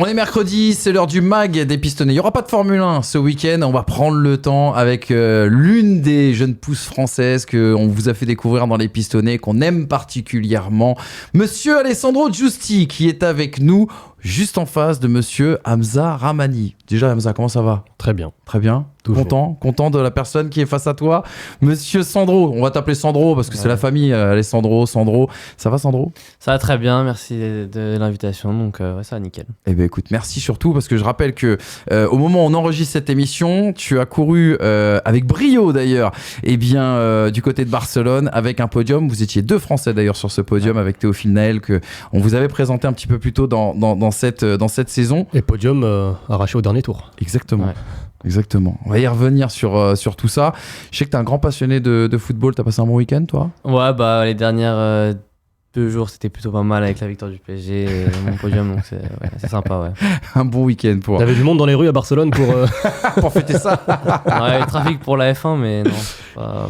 On est mercredi, c'est l'heure du mag des pistonnés. Il n'y aura pas de Formule 1 ce week-end. On va prendre le temps avec l'une des jeunes pousses françaises qu'on vous a fait découvrir dans les pistonnés, qu'on aime particulièrement. Monsieur Alessandro Giusti, qui est avec nous, juste en face de monsieur Hamza Rahmani. Déjà, Hamza, comment ça va ? Très bien. Très bien. Toujours. Content de la personne qui est face à toi. Monsieur Sandro, on va t'appeler Sandro parce que c'est la famille Alessandro, Sandro. Ça va, Sandro ? Ça va très bien, merci de l'invitation, donc ouais, ça va nickel. Eh bien écoute, merci surtout parce que je rappelle que au moment où on enregistre cette émission, tu as couru avec brio d'ailleurs, et bien du côté de Barcelone avec un podium. Vous étiez 2 Français d'ailleurs sur ce podium avec Théophile Naël que on vous avait présenté un petit peu plus tôt dans cette saison. Et podium arraché au dernier tour. Exactement. Ouais. Exactement. On va y revenir sur tout ça. Je sais que tu es un grand passionné de football. Tu as passé un bon week-end, toi ? Ouais, bah les dernières 2 jours, c'était plutôt pas mal avec la victoire du PSG et mon podium, donc c'est sympa, ouais. Un bon week-end pour T'avais du monde dans les rues à Barcelone pour fêter ça. Ouais, le trafic pour la F1, mais non,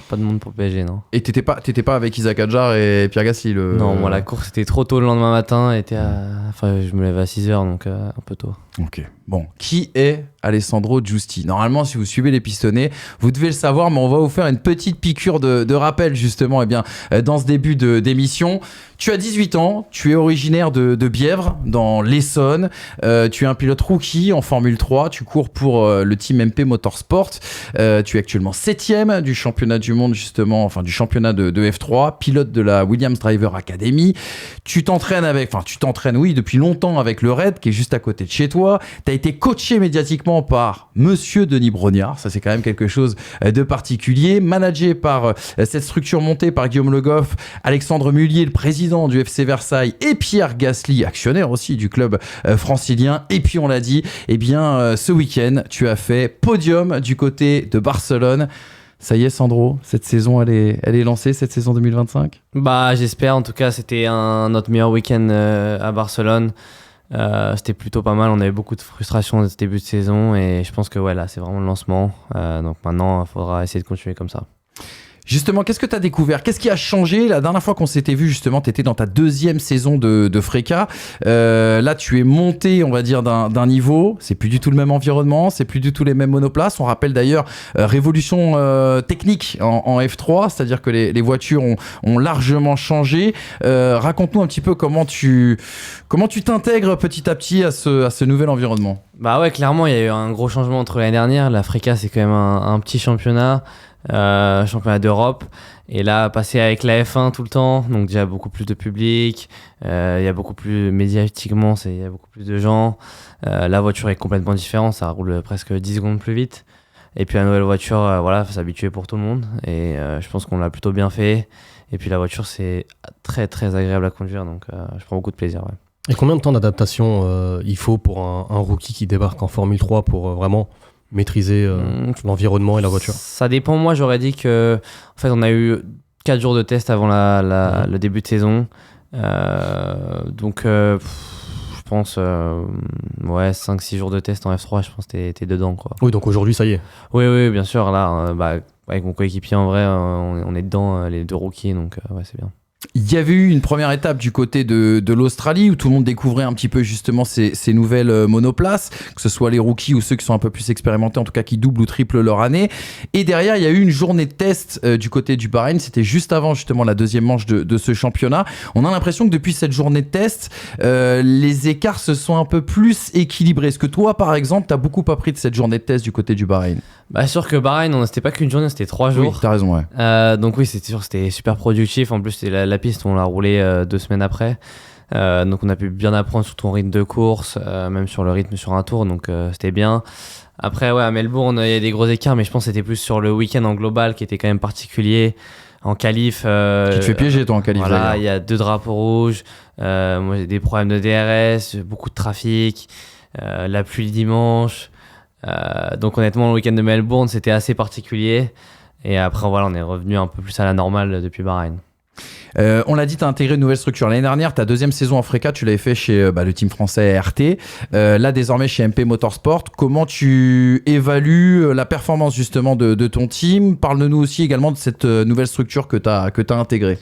pas de monde pour le PSG, non. Et t'étais pas avec Isaac Adjar et Pierre Gasly Non, moi la course c'était trop tôt le lendemain matin, je me lève à 6h, donc un peu tôt. Ok. Bon, qui est Alessandro Giusti ? Normalement, si vous suivez les pistonnés, vous devez le savoir, mais on va vous faire une petite piqûre de rappel, justement, dans ce début d'émission. Tu as 18 ans, tu es originaire de Bièvre, dans l'Essonne. Tu es un pilote rookie en Formule 3. Tu cours pour le team MP Motorsport. Tu es actuellement 7e du championnat du monde, justement, enfin du championnat de F3, pilote de la Williams Driver Academy. Tu t'entraînes depuis longtemps avec le Red, qui est juste à côté de chez toi. Tu as été coaché médiatiquement par Monsieur Denis Brognard. Ça, c'est quand même quelque chose de particulier. Managé par cette structure montée par Guillaume Le Goff, Alexandre Mullier, le président du FC Versailles, et Pierre Gasly, actionnaire aussi du club francilien. Et puis, on l'a dit, ce week-end, tu as fait podium du côté de Barcelone. Ça y est, Sandro, cette saison, elle est lancée, cette saison 2025 ? Bah, j'espère. En tout cas, c'était notre meilleur week-end à Barcelone. C'était plutôt pas mal. On avait beaucoup de frustration dans ce début de saison et je pense que là, c'est vraiment le lancement. Donc maintenant, il faudra essayer de continuer comme ça. Justement, qu'est-ce que tu as découvert ? Qu'est-ce qui a changé ? La dernière fois qu'on s'était vu, justement, tu étais dans ta 2e saison de Freca. Là, tu es monté, on va dire, d'un niveau. C'est plus du tout le même environnement, c'est plus du tout les mêmes monoplaces. On rappelle d'ailleurs révolution technique en F3, c'est-à-dire que les voitures ont largement changé. Raconte-nous un petit peu comment tu t'intègres petit à petit à ce nouvel environnement. Bah ouais, clairement, il y a eu un gros changement entre l'année dernière. La Freca, c'est quand même un petit championnat. Championnat d'Europe, et là passer avec la F1 tout le temps, donc déjà beaucoup plus de public, il y a beaucoup plus médiatiquement, il y a beaucoup plus de gens, la voiture est complètement différente, ça roule presque 10 secondes plus vite, et puis la nouvelle voiture, faut s'habituer pour tout le monde, et je pense qu'on l'a plutôt bien fait, et puis la voiture c'est très très agréable à conduire, donc je prends beaucoup de plaisir. Ouais. Et combien de temps d'adaptation il faut pour un rookie qui débarque en Formule 3 pour vraiment maîtriser l'environnement et la voiture ? Ça dépend. Moi, j'aurais dit que en fait, on a eu 4 jours de test avant le début de saison. Donc, je pense 5-6 jours de test en F3, je pense que t'es dedans, quoi. Oui, donc aujourd'hui, ça y est. Oui, bien sûr. Là, avec mon coéquipier, en vrai, on est dedans, les 2 rookies, donc c'est bien. Il y avait eu une première étape du côté de l'Australie où tout le monde découvrait un petit peu justement ces nouvelles monoplaces, que ce soit les rookies ou ceux qui sont un peu plus expérimentés, en tout cas qui doublent ou triplent leur année. Et derrière, il y a eu une journée de test du côté du Bahreïn. C'était juste avant justement la 2e manche de ce championnat. On a l'impression que depuis cette journée de test, les écarts se sont un peu plus équilibrés. Est-ce que toi, par exemple, tu as beaucoup appris de cette journée de test du côté du Bahreïn ? Bah sûr que Bahreïn, c'était pas qu'une journée, c'était 3 jours. Oui, t'as raison, ouais. Donc oui, c'était super productif. En plus, c'était la piste, on l'a roulé 2 semaines après. Donc on a pu bien apprendre sur ton rythme de course, même sur le rythme sur un tour, donc c'était bien. Après, à Melbourne, il y a des gros écarts, mais je pense que c'était plus sur le week-end en global qui était quand même particulier. En qualif... tu te fais piéger, toi, en qualif. Voilà, il y a 2 drapeaux rouges. Moi, j'ai des problèmes de DRS, beaucoup de trafic, la pluie le dimanche. Donc honnêtement, le week-end de Melbourne, c'était assez particulier. Et après, on est revenu un peu plus à la normale depuis Bahreïn. On l'a dit, tu as intégré une nouvelle structure. L'année dernière, ta 2e saison en Freca, tu l'avais fait chez le team français RT. Là, désormais, chez MP Motorsport. Comment tu évalues la performance justement de ton team ? Parle-nous aussi également de cette nouvelle structure que tu as intégrée.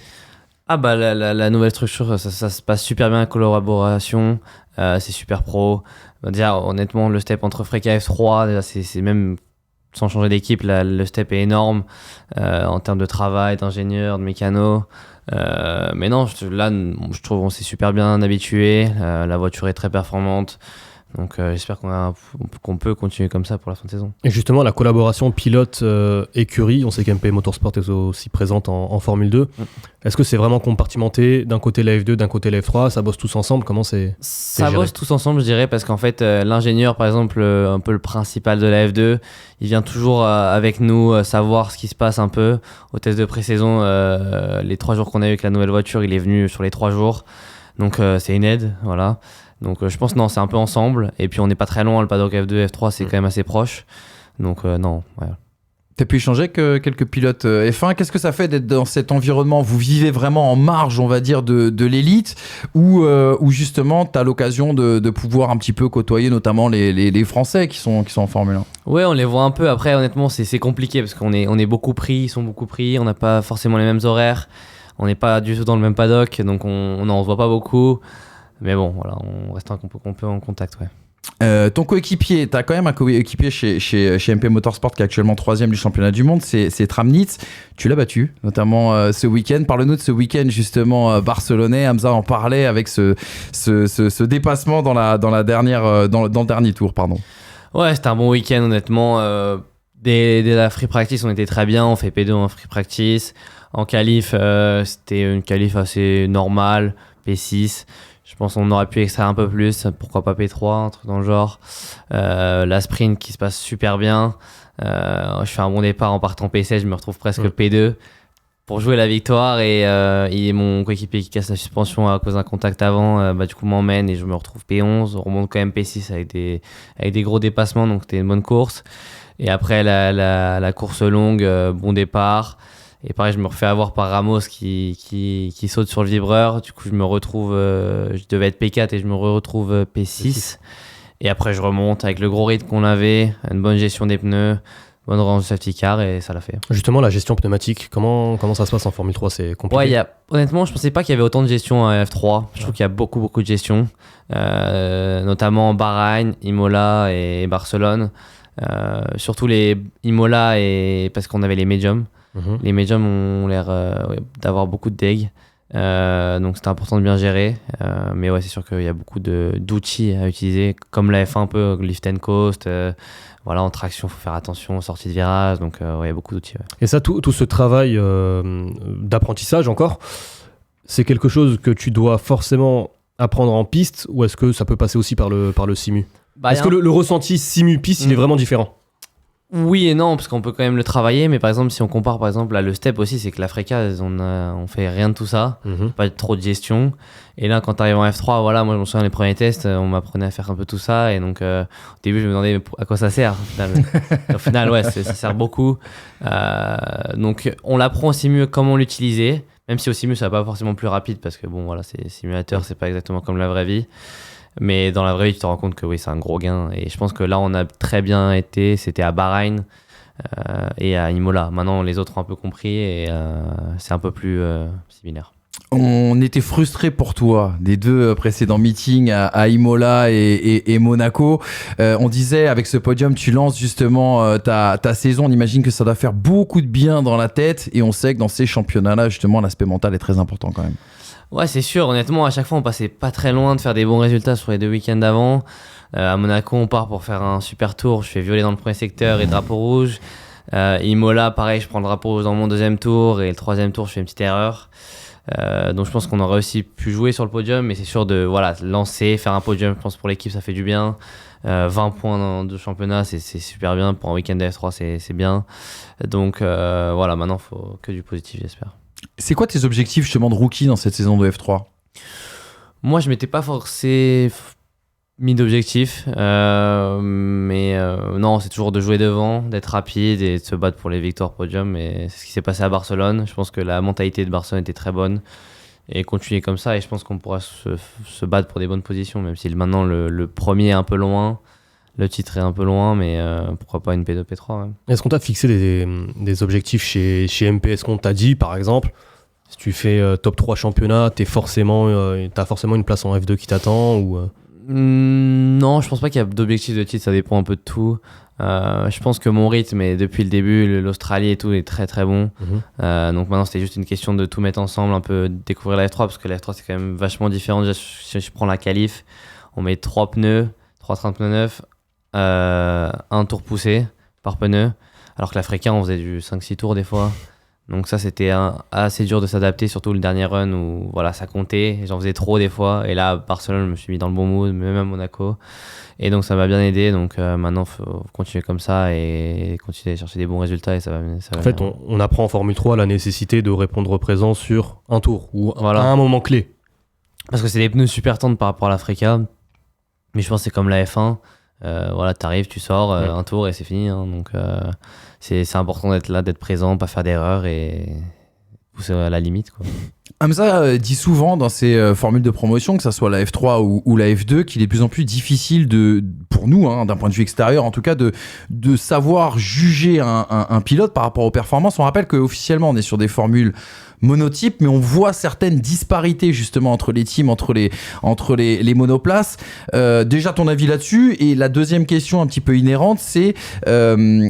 Ah bah la nouvelle structure, ça se passe super bien, la collaboration, c'est super pro. Déjà, honnêtement, le step entre Freka et F3, déjà, c'est même sans changer d'équipe, le step est énorme en termes de travail, d'ingénieur, de mécano. Mais non, je trouve qu'on s'est super bien habitué. La voiture est très performante. Donc j'espère qu'on peut continuer comme ça pour la fin de saison. Et justement, la collaboration pilote-écurie, on sait qu'MP Motorsport est aussi présente en Formule 2. Est-ce que c'est vraiment compartimenté, d'un côté la F2, d'un côté la F3, ça bosse tous ensemble? Comment c'est Ça géré? bosse tous ensemble, je dirais, parce qu'en fait, l'ingénieur, par exemple, un peu le principal de la F2, il vient toujours avec nous savoir ce qui se passe un peu. Au test de pré-saison, les 3 jours qu'on a eu avec la nouvelle voiture, il est venu sur les 3 jours. Donc c'est une aide, voilà. Donc je pense non, c'est un peu ensemble. Et puis on n'est pas très loin, le paddock F2, F3, c'est quand même assez proche. Donc non, ouais. T'as pu échanger avec quelques pilotes F1. Qu'est-ce que ça fait d'être dans cet environnement? Vous vivez vraiment en marge, on va dire, de l'élite, ou justement t'as l'occasion de pouvoir un petit peu côtoyer notamment les Français qui sont en Formule 1? Ouais, on les voit un peu. Après, honnêtement, c'est compliqué parce qu'on est beaucoup pris, ils sont beaucoup pris. On n'a pas forcément les mêmes horaires. On n'est pas du tout dans le même paddock, donc on n'en voit pas beaucoup. Mais bon, voilà, on reste un peu en contact, ouais. Ton coéquipier, t'as quand même un coéquipier chez MP Motorsport qui est actuellement 3e du championnat du monde, c'est Tramnitz. Tu l'as battu, notamment ce week-end. Parle-nous de ce week-end justement barcelonais. Hamza en parlait avec ce dépassement dans le dernier tour, pardon. Ouais, c'était un bon week-end, honnêtement. Dès la free practice, on était très bien. On fait P2 en free practice. En qualif, c'était une qualif assez normale, P6. Je pense qu'on aurait pu extraire un peu plus, pourquoi pas P3, un truc dans le genre. La sprint qui se passe super bien. Je fais un bon départ en partant P7, je me retrouve presque P2 pour jouer la victoire. Et mon coéquipier qui casse la suspension à cause d'un contact avant, du coup m'emmène et je me retrouve P11. On remonte quand même P6 avec des gros dépassements, donc c'était une bonne course. Et après la course longue, bon départ. Et pareil, je me refais avoir par Ramos qui saute sur le vibreur. Du coup, je me retrouve, je devais être P4 et je me retrouve P6. Et après, je remonte avec le gros rythme qu'on avait, une bonne gestion des pneus, bonne range de safety car et ça l'a fait. Justement, la gestion pneumatique, comment ça se passe en Formule 3? C'est compliqué? Ouais, honnêtement, je pensais pas qu'il y avait autant de gestion à F3. Je trouve qu'il y a beaucoup de gestion, notamment Bahreïn, Imola et Barcelone. Surtout les Imola parce qu'on avait les médiums. Les médiums ont l'air d'avoir beaucoup de deg, donc c'était important de bien gérer. Mais ouais, c'est sûr qu'il y a beaucoup d'outils à utiliser, comme la F1 un peu, lift and coast. Voilà, en traction, il faut faire attention, sortie de virage. Donc il y a beaucoup d'outils. Ouais. Et ça, tout ce travail d'apprentissage encore, c'est quelque chose que tu dois forcément apprendre en piste, ou est-ce que ça peut passer aussi par le simu? Est-ce que le ressenti simu-piste, il est vraiment différent? Oui et non, parce qu'on peut quand même le travailler, mais par exemple, si on compare par exemple là, le step aussi, c'est que la Freka, on fait rien de tout ça, pas trop de gestion. Et là, quand tu arrives en F3, voilà, moi je me souviens les premiers tests, on m'apprenait à faire un peu tout ça, et donc au début, je me demandais à quoi ça sert. Au final, ouais, ça sert beaucoup. Donc on l'apprend au simu comment l'utiliser, même si au simu, ça va pas forcément plus rapide, parce que bon, voilà, c'est simulateur, c'est pas exactement comme la vraie vie. Mais dans la vraie vie, tu te rends compte que oui, c'est un gros gain. Et je pense que là, on a très bien été. C'était à Bahreïn et à Imola. Maintenant, les autres ont un peu compris et c'est un peu plus similaire. On était frustrés pour toi des 2 précédents meetings à Imola et Monaco. On disait, avec ce podium, tu lances justement ta saison. On imagine que ça doit faire beaucoup de bien dans la tête. Et on sait que dans ces championnats-là, justement, l'aspect mental est très important quand même. Ouais, c'est sûr. Honnêtement, à chaque fois, on passait pas très loin de faire des bons résultats sur les 2 week-ends d'avant. À Monaco, on part pour faire un super tour. Je fais violet dans le premier secteur et drapeau rouge. Imola, pareil, je prends le drapeau rouge dans mon 2e tour. Et le 3e tour, je fais une petite erreur. Donc je pense qu'on aurait aussi pu jouer sur le podium. Mais c'est sûr de lancer, faire un podium, je pense pour l'équipe, ça fait du bien. 20 points de championnat, c'est super bien. Pour un week-end de F3, c'est bien. Donc voilà, maintenant, il faut que du positif, j'espère. C'est quoi tes objectifs justement de rookie dans cette saison de F3? Moi, je m'étais pas forcé mis d'objectifs, mais non, c'est toujours de jouer devant, d'être rapide et de se battre pour les victoires podium. Et c'est ce qui s'est passé à Barcelone. Je pense que la mentalité de Barcelone était très bonne et continuer comme ça. Et je pense qu'on pourra se battre pour des bonnes positions, même si maintenant le premier est un peu loin. Le titre est un peu loin, mais pourquoi pas une P2, P3 ouais. Est-ce qu'on t'a fixé des objectifs chez MP? Est-ce qu'on t'a dit, par exemple, Si tu fais top 3 championnat, t'as forcément une place en F2 qui t'attend ou Non, je pense pas qu'il y a d'objectif de titre, ça dépend un peu de tout. Je pense que mon rythme, et depuis le début, l'Australie et tout est très très bon. Donc maintenant, c'était juste une question de tout mettre ensemble, un peu découvrir la F3, parce que la F3 c'est quand même vachement différent. Déjà, si je prends la qualif, on met 3 pneus, 3 pneus neufs, un tour poussé par pneu, alors que l'Africain, on faisait du 5-6 tours des fois. Donc ça, c'était assez dur de s'adapter, surtout le dernier run où voilà, ça comptait. J'en faisais trop des fois. Et là, à Barcelone, je me suis mis dans le bon mood, même à Monaco. Et donc ça m'a bien aidé. Donc maintenant, il faut continuer comme ça et continuer à chercher des bons résultats. Et ça va en fait, on apprend en Formule 3 la nécessité de répondre présent sur un tour ou à un moment clé. Parce que c'est des pneus super tendres par rapport à l'Africa. Mais je pense que c'est comme la F1. Voilà, t'arrives, tu sors, un tour et c'est fini. Hein. Donc c'est important d'être là, d'être présent, pas faire d'erreurs et pousser à la limite, quoi. Hamza dit souvent dans ses formules de promotion, que ça soit la F3 ou la F2, qu'il est de plus en plus difficile pour nous, hein, d'un point de vue extérieur en tout cas, de savoir juger un pilote par rapport aux performances. On rappelle qu'officiellement on est sur des formules monotypes, mais on voit certaines disparités justement entre les teams, entre les monoplaces. Déjà ton avis là-dessus, et la deuxième question un petit peu inhérente, c'est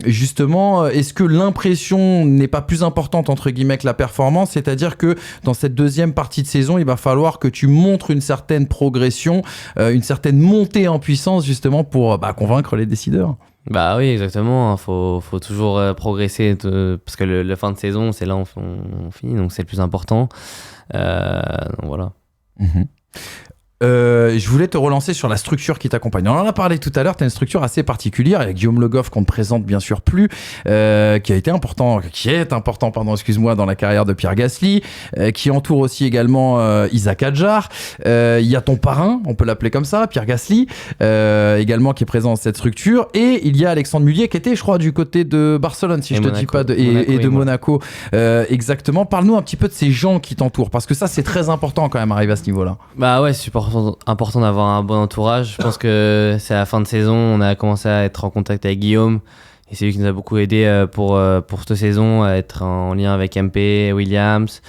justement, est-ce que l'impression n'est pas plus importante entre guillemets que la performance, c'est-à-dire que dans cette deuxième partie de saison, il va falloir que tu montres une certaine progression, une certaine montée en puissance justement pour convaincre les décideurs. Bah oui, exactement. Faut toujours progresser parce que le fin de saison, c'est là où on finit, donc c'est le plus important. Donc voilà. Je voulais te relancer sur la structure qui t'accompagne. On en a parlé tout à l'heure, tu as une structure assez particulière. Il y a Guillaume Le Goff qu'on ne présente bien sûr plus, qui est important dans la carrière de Pierre Gasly, qui entoure aussi également Isaac Hadjar. Il y a ton parrain, on peut l'appeler comme ça, Pierre Gasly, également qui est présent dans cette structure. Et il y a Alexandre Mullier qui était, je crois, du côté de Barcelone, si je ne te dis pas, de Monaco. Exactement. Parle-nous un petit peu de ces gens qui t'entourent, parce que ça, c'est très important quand même, arriver à ce niveau-là. Bah ouais, c'est super important d'avoir un bon entourage. Je pense que c'est à la fin de saison, on a commencé à être en contact avec Guillaume et c'est lui qui nous a beaucoup aidé pour cette saison, à être en lien avec MP, Williams,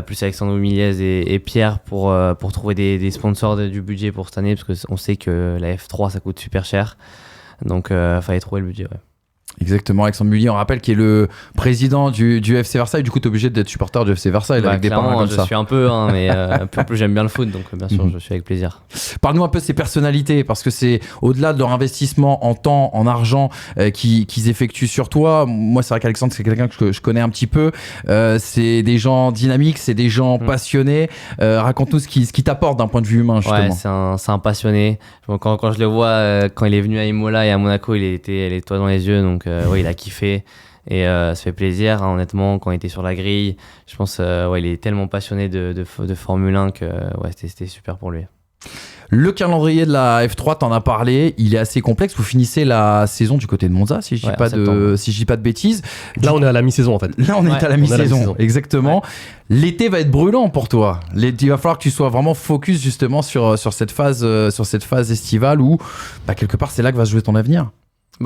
plus Alexandre Miliez et Pierre pour trouver des sponsors du budget pour cette année, parce qu'on sait que la F3 ça coûte super cher, donc fallait trouver le budget. Ouais. Exactement, Alexandre Mullier, on rappelle, qui est le président du FC Versailles. Du coup, tu es obligé d'être supporter du FC Versailles avec des parrains comme ça. Je suis un peu, mais plus j'aime bien le foot, donc bien sûr, je suis avec plaisir. Parle-nous un peu de ces personnalités, parce que c'est au-delà de leur investissement en temps, en argent qu'ils effectuent sur toi. Moi, c'est vrai qu'Alexandre, c'est quelqu'un que je connais un petit peu. C'est des gens dynamiques, c'est des gens passionnés. Raconte-nous ce qui t'apporte d'un point de vue humain, justement. Ouais, c'est un passionné. Quand je le vois, quand il est venu à Imola et à Monaco, il était les toits dans les yeux, donc il a kiffé et ça fait plaisir, hein, honnêtement, quand il était sur la grille. Je pense il est tellement passionné de Formule 1 que c'était super pour lui. Le calendrier de la F3, t'en as parlé, il est assez complexe. Vous finissez la saison du côté de Monza, si je dis pas de bêtises. Là, on est à la mi-saison en fait. Là, on est à la mi-saison, exactement. Ouais. L'été va être brûlant pour toi. Il va falloir que tu sois vraiment focus justement sur cette phase estivale où quelque part c'est là que va se jouer ton avenir.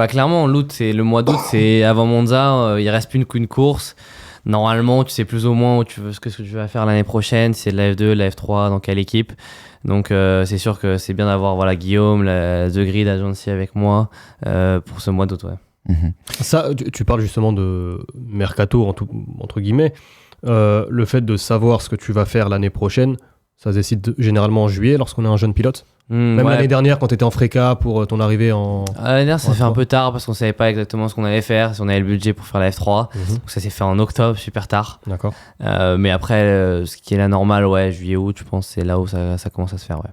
Clairement, le mois d'août, c'est avant Monza, il reste plus qu'une course. Normalement, tu sais plus ou moins ce que tu vas faire l'année prochaine, c'est de la F2, la F3, dans quelle équipe. Donc c'est sûr que c'est bien d'avoir Guillaume, The Grid Agency avec moi pour ce mois d'août. Ouais. Ça, tu parles justement de mercato entre guillemets. Le fait de savoir ce que tu vas faire l'année prochaine, ça se décide généralement en juillet lorsqu'on est un jeune pilote. L'année dernière, quand tu étais en Freca pour ton arrivée en... L'année dernière, ça fait un peu tard parce qu'on savait pas exactement ce qu'on allait faire, si on avait le budget pour faire la F3. Donc ça s'est fait en octobre, super tard. D'accord. Mais après, ce qui est la normale, juillet-août, je pense, c'est là où ça commence à se faire, ouais.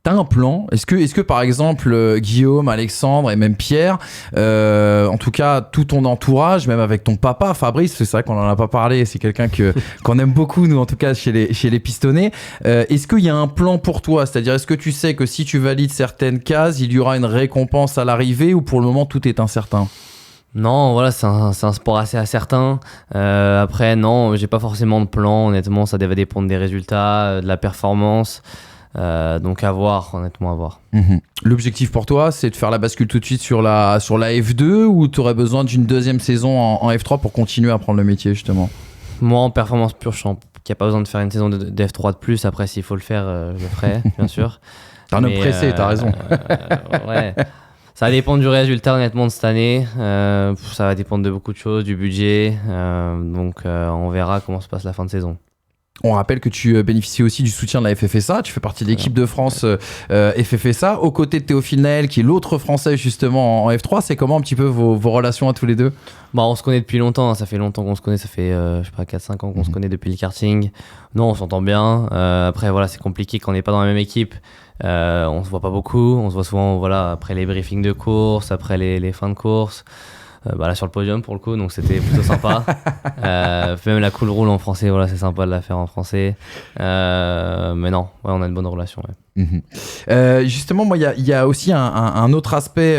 T'as un plan ? Est-ce que par exemple Guillaume, Alexandre et même Pierre, en tout cas tout ton entourage, même avec ton papa Fabrice, c'est vrai qu'on en a pas parlé, c'est quelqu'un qu'on aime beaucoup nous en tout cas chez les pistonnés. Est-ce qu'il y a un plan pour toi ? C'est-à-dire, est-ce que tu sais que si tu valides certaines cases, il y aura une récompense à l'arrivée, ou pour le moment tout est incertain ? Non, voilà, c'est un sport assez incertain. Après, non, j'ai pas forcément de plan. Honnêtement, ça va dépendre des résultats, de la performance. Donc à voir, honnêtement, à voir. L'objectif pour toi, c'est de faire la bascule tout de suite sur la F2, ou tu aurais besoin d'une deuxième saison en F3 pour continuer à apprendre le métier, justement ? Moi, en performance pure, je suis qu'il n'y a pas besoin de faire une saison de F3 de plus. Après, s'il faut le faire, je le ferai, bien sûr. T'es un homme pressé, t'as raison. Ouais. Ça va dépendre du résultat, honnêtement, de cette année. Ça va dépendre de beaucoup de choses, du budget. Donc, on verra comment se passe la fin de saison. On rappelle que tu bénéficies aussi du soutien de la FFSA. Tu fais partie de l'équipe de France FFSA, aux côtés de Théophile Naël, qui est l'autre Français justement en F3. C'est comment un petit peu vos relations à tous les deux? On se connaît depuis longtemps. Ça fait longtemps qu'on se connaît. Ça fait, 4-5 ans qu'on se connaît depuis le karting. Non, on s'entend bien. Après, voilà, c'est compliqué quand on n'est pas dans la même équipe. On se voit pas beaucoup. On se voit souvent après les briefings de course, après les fins de course. Là sur le podium pour le coup, donc c'était plutôt sympa. Même la cool roule en français, voilà, c'est sympa de la faire en français. Mais non, on a une bonne relation. Ouais. Justement, moi, il y a aussi un autre aspect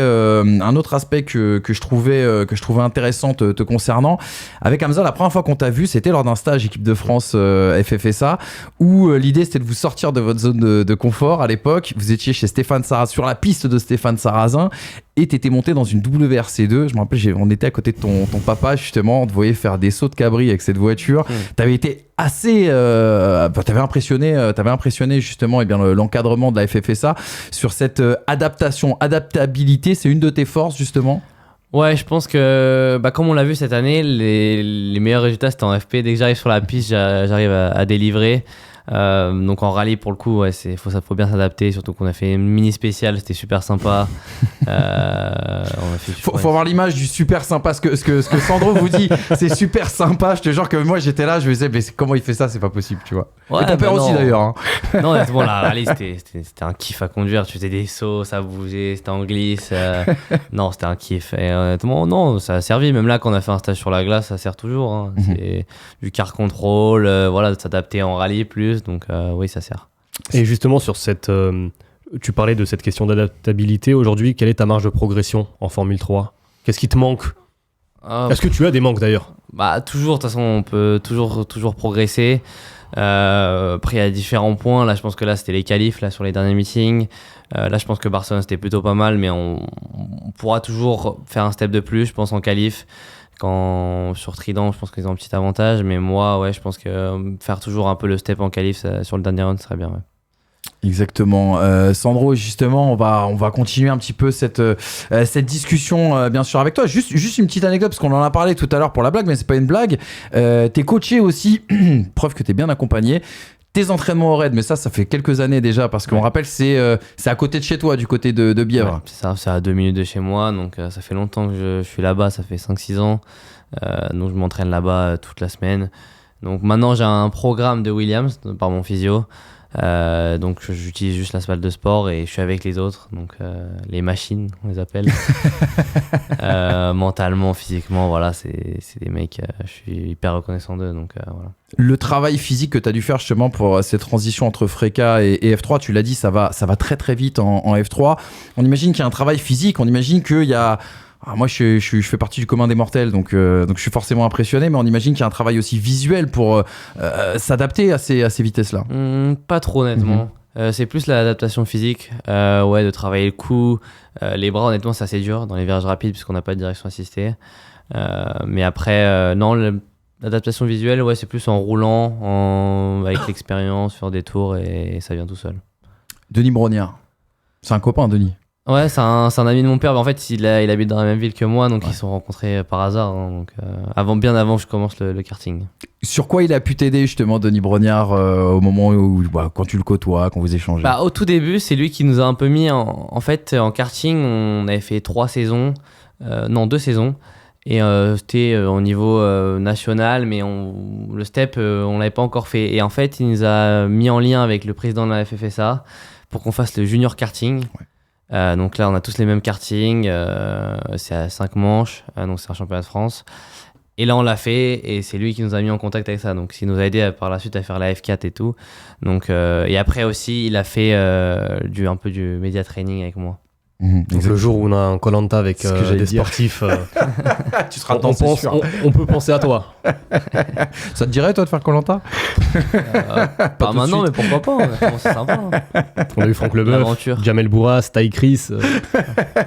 que je trouvais intéressant te concernant. Avec Hamza, la première fois qu'on t'a vu, c'était lors d'un stage équipe de France FFSA, où l'idée c'était de vous sortir de votre zone de confort. À l'époque, vous étiez chez Stéphane Sarrazin, sur la piste de Stéphane Sarrazin, et t'étais monté dans une WRC2. Je me rappelle, on était à côté de ton papa justement. On te voyait faire des sauts de cabri avec cette voiture. T'avais été assez, t'avais impressionné justement l'encadrement de la FFSA sur cette adaptabilité. C'est une de tes forces justement. Ouais, je pense que comme on l'a vu cette année, les meilleurs résultats c'était en FP. Dès que j'arrive sur la piste, j'arrive à délivrer. Donc en rallye pour le coup, ouais, faut bien s'adapter, surtout qu'on a fait une mini spéciale, c'était super sympa. Faut avoir l'image du super sympa, ce que Sandro vous dit, c'est super sympa. Je te jure que moi j'étais là, je me disais mais comment il fait ça, c'est pas possible, tu vois. Ouais, et ton père aussi d'ailleurs. Hein. Non, honnêtement, la rallye c'était un kiff à conduire. Tu faisais des sauts, ça bougeait, c'était en glisse. Non, c'était un kiff. Et honnêtement, non, ça a servi. Même là, quand on a fait un stage sur la glace, ça sert toujours. Hein. C'est du car control, voilà, de s'adapter en rallye plus. Donc oui, ça sert. Et justement sur cette tu parlais de cette question d'adaptabilité. Aujourd'hui, quelle est ta marge de progression en Formule 3? Qu'est-ce qui te manque? Est-ce que tu as des manques d'ailleurs? Toujours, de toute façon on peut toujours progresser. Après il y a différents points. Là je pense que là c'était les qualifs là, sur les derniers meetings. Là je pense que Barcelone c'était plutôt pas mal, mais on pourra toujours faire un step de plus, je pense, en qualif. Quand sur Trident, je pense qu'ils ont un petit avantage, mais moi, ouais, je pense que faire toujours un peu le step en qualif sur le dernier round serait bien. Ouais. Exactement. Sandro, justement, on va continuer un petit peu cette discussion, bien sûr, avec toi. Juste une petite anecdote, parce qu'on en a parlé tout à l'heure pour la blague, mais c'est pas une blague. T'es coaché aussi, preuve que t'es bien accompagné. Tes entraînements au raid, mais ça fait quelques années déjà, parce qu'on rappelle, c'est à côté de chez toi, du côté de Bièvre. Ouais, c'est ça, c'est à 2 minutes de chez moi, donc ça fait longtemps que je suis là-bas, ça fait 5-6 ans. Donc je m'entraîne là-bas toute la semaine. Donc maintenant j'ai un programme de Williams par mon physio. Donc j'utilise juste la salle de sport et je suis avec les autres, donc les machines on les appelle. Mentalement, physiquement, voilà, c'est des mecs, je suis hyper reconnaissant d'eux, donc voilà. Le travail physique que tu as dû faire justement pour cette transition entre Freca et F3, tu l'as dit, ça va très très vite en F3. On imagine qu'il y a un travail physique, on imagine qu'il y a... moi, je fais partie du commun des mortels, donc je suis forcément impressionné, mais on imagine qu'il y a un travail aussi visuel pour s'adapter à ces vitesses-là. Pas trop, honnêtement. C'est plus l'adaptation physique, de travailler le cou. Les bras, honnêtement, c'est assez dur dans les virages rapides puisqu'on n'a pas de direction assistée. Mais après, non, l'adaptation visuelle, ouais, c'est plus en roulant, avec l'expérience, faire des tours et ça vient tout seul. Denis Brognard, c'est un copain, Denis. Ouais, c'est un ami de mon père. En fait, il habite dans la même ville que moi, donc ils se sont rencontrés par hasard. Hein, donc, bien avant que je commence le karting. Sur quoi il a pu t'aider justement, Denis Brognard, au moment où, quand tu le côtoies, quand vous échangez? Au tout début, c'est lui qui nous a un peu mis en fait, en karting. On avait fait 2 saisons. Et c'était au niveau national, mais le step, on l'avait pas encore fait. Et en fait, il nous a mis en lien avec le président de la FFSA pour qu'on fasse le junior karting. Ouais. Donc là on a tous les mêmes kartings, c'est à 5 manches, donc c'est un championnat de France, et là on l'a fait et c'est lui qui nous a mis en contact avec ça, donc il nous a aidé par la suite à faire la F4 et tout, donc, et après aussi il a fait un peu du media training avec moi. Donc le jour où on a un Koh-Lanta avec des sportifs, tu seras dedans, c'est sûr. On peut penser à toi. Ça te dirait, toi, de faire Koh-Lanta? Pas maintenant, mais pourquoi pas? C'est sympa. On a eu Franck Leboeuf, Jamel Bourras, Ty Chris.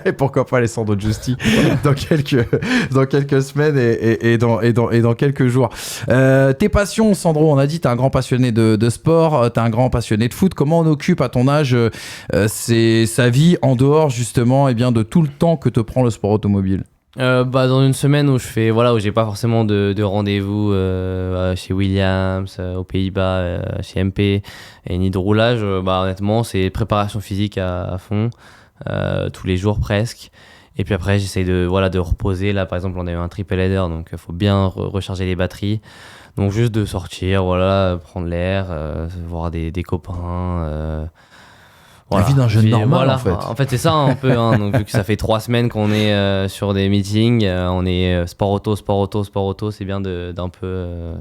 Et pourquoi pas Alessandro Giusti dans quelques semaines et dans quelques jours. Tes passions, Sandro, on a dit, t'es un grand passionné de sport, t'es un grand passionné de foot. Comment on occupe à ton âge c'est sa vie en dehors justement de tout le temps que te prend le sport automobile? Dans une semaine où j'ai pas forcément de rendez-vous chez Williams, aux Pays-Bas, chez MP et ni de roulage, honnêtement c'est préparation physique à fond, tous les jours presque. Et puis après j'essaye de reposer. Là par exemple on a eu un triple header, donc il faut bien recharger les batteries. Donc juste de sortir, prendre l'air, voir des copains. La vie d'un jeune normal, en fait. En fait, c'est ça un peu. Donc, vu que ça fait 3 semaines qu'on est sur des meetings, on est sport auto, c'est bien d'un peu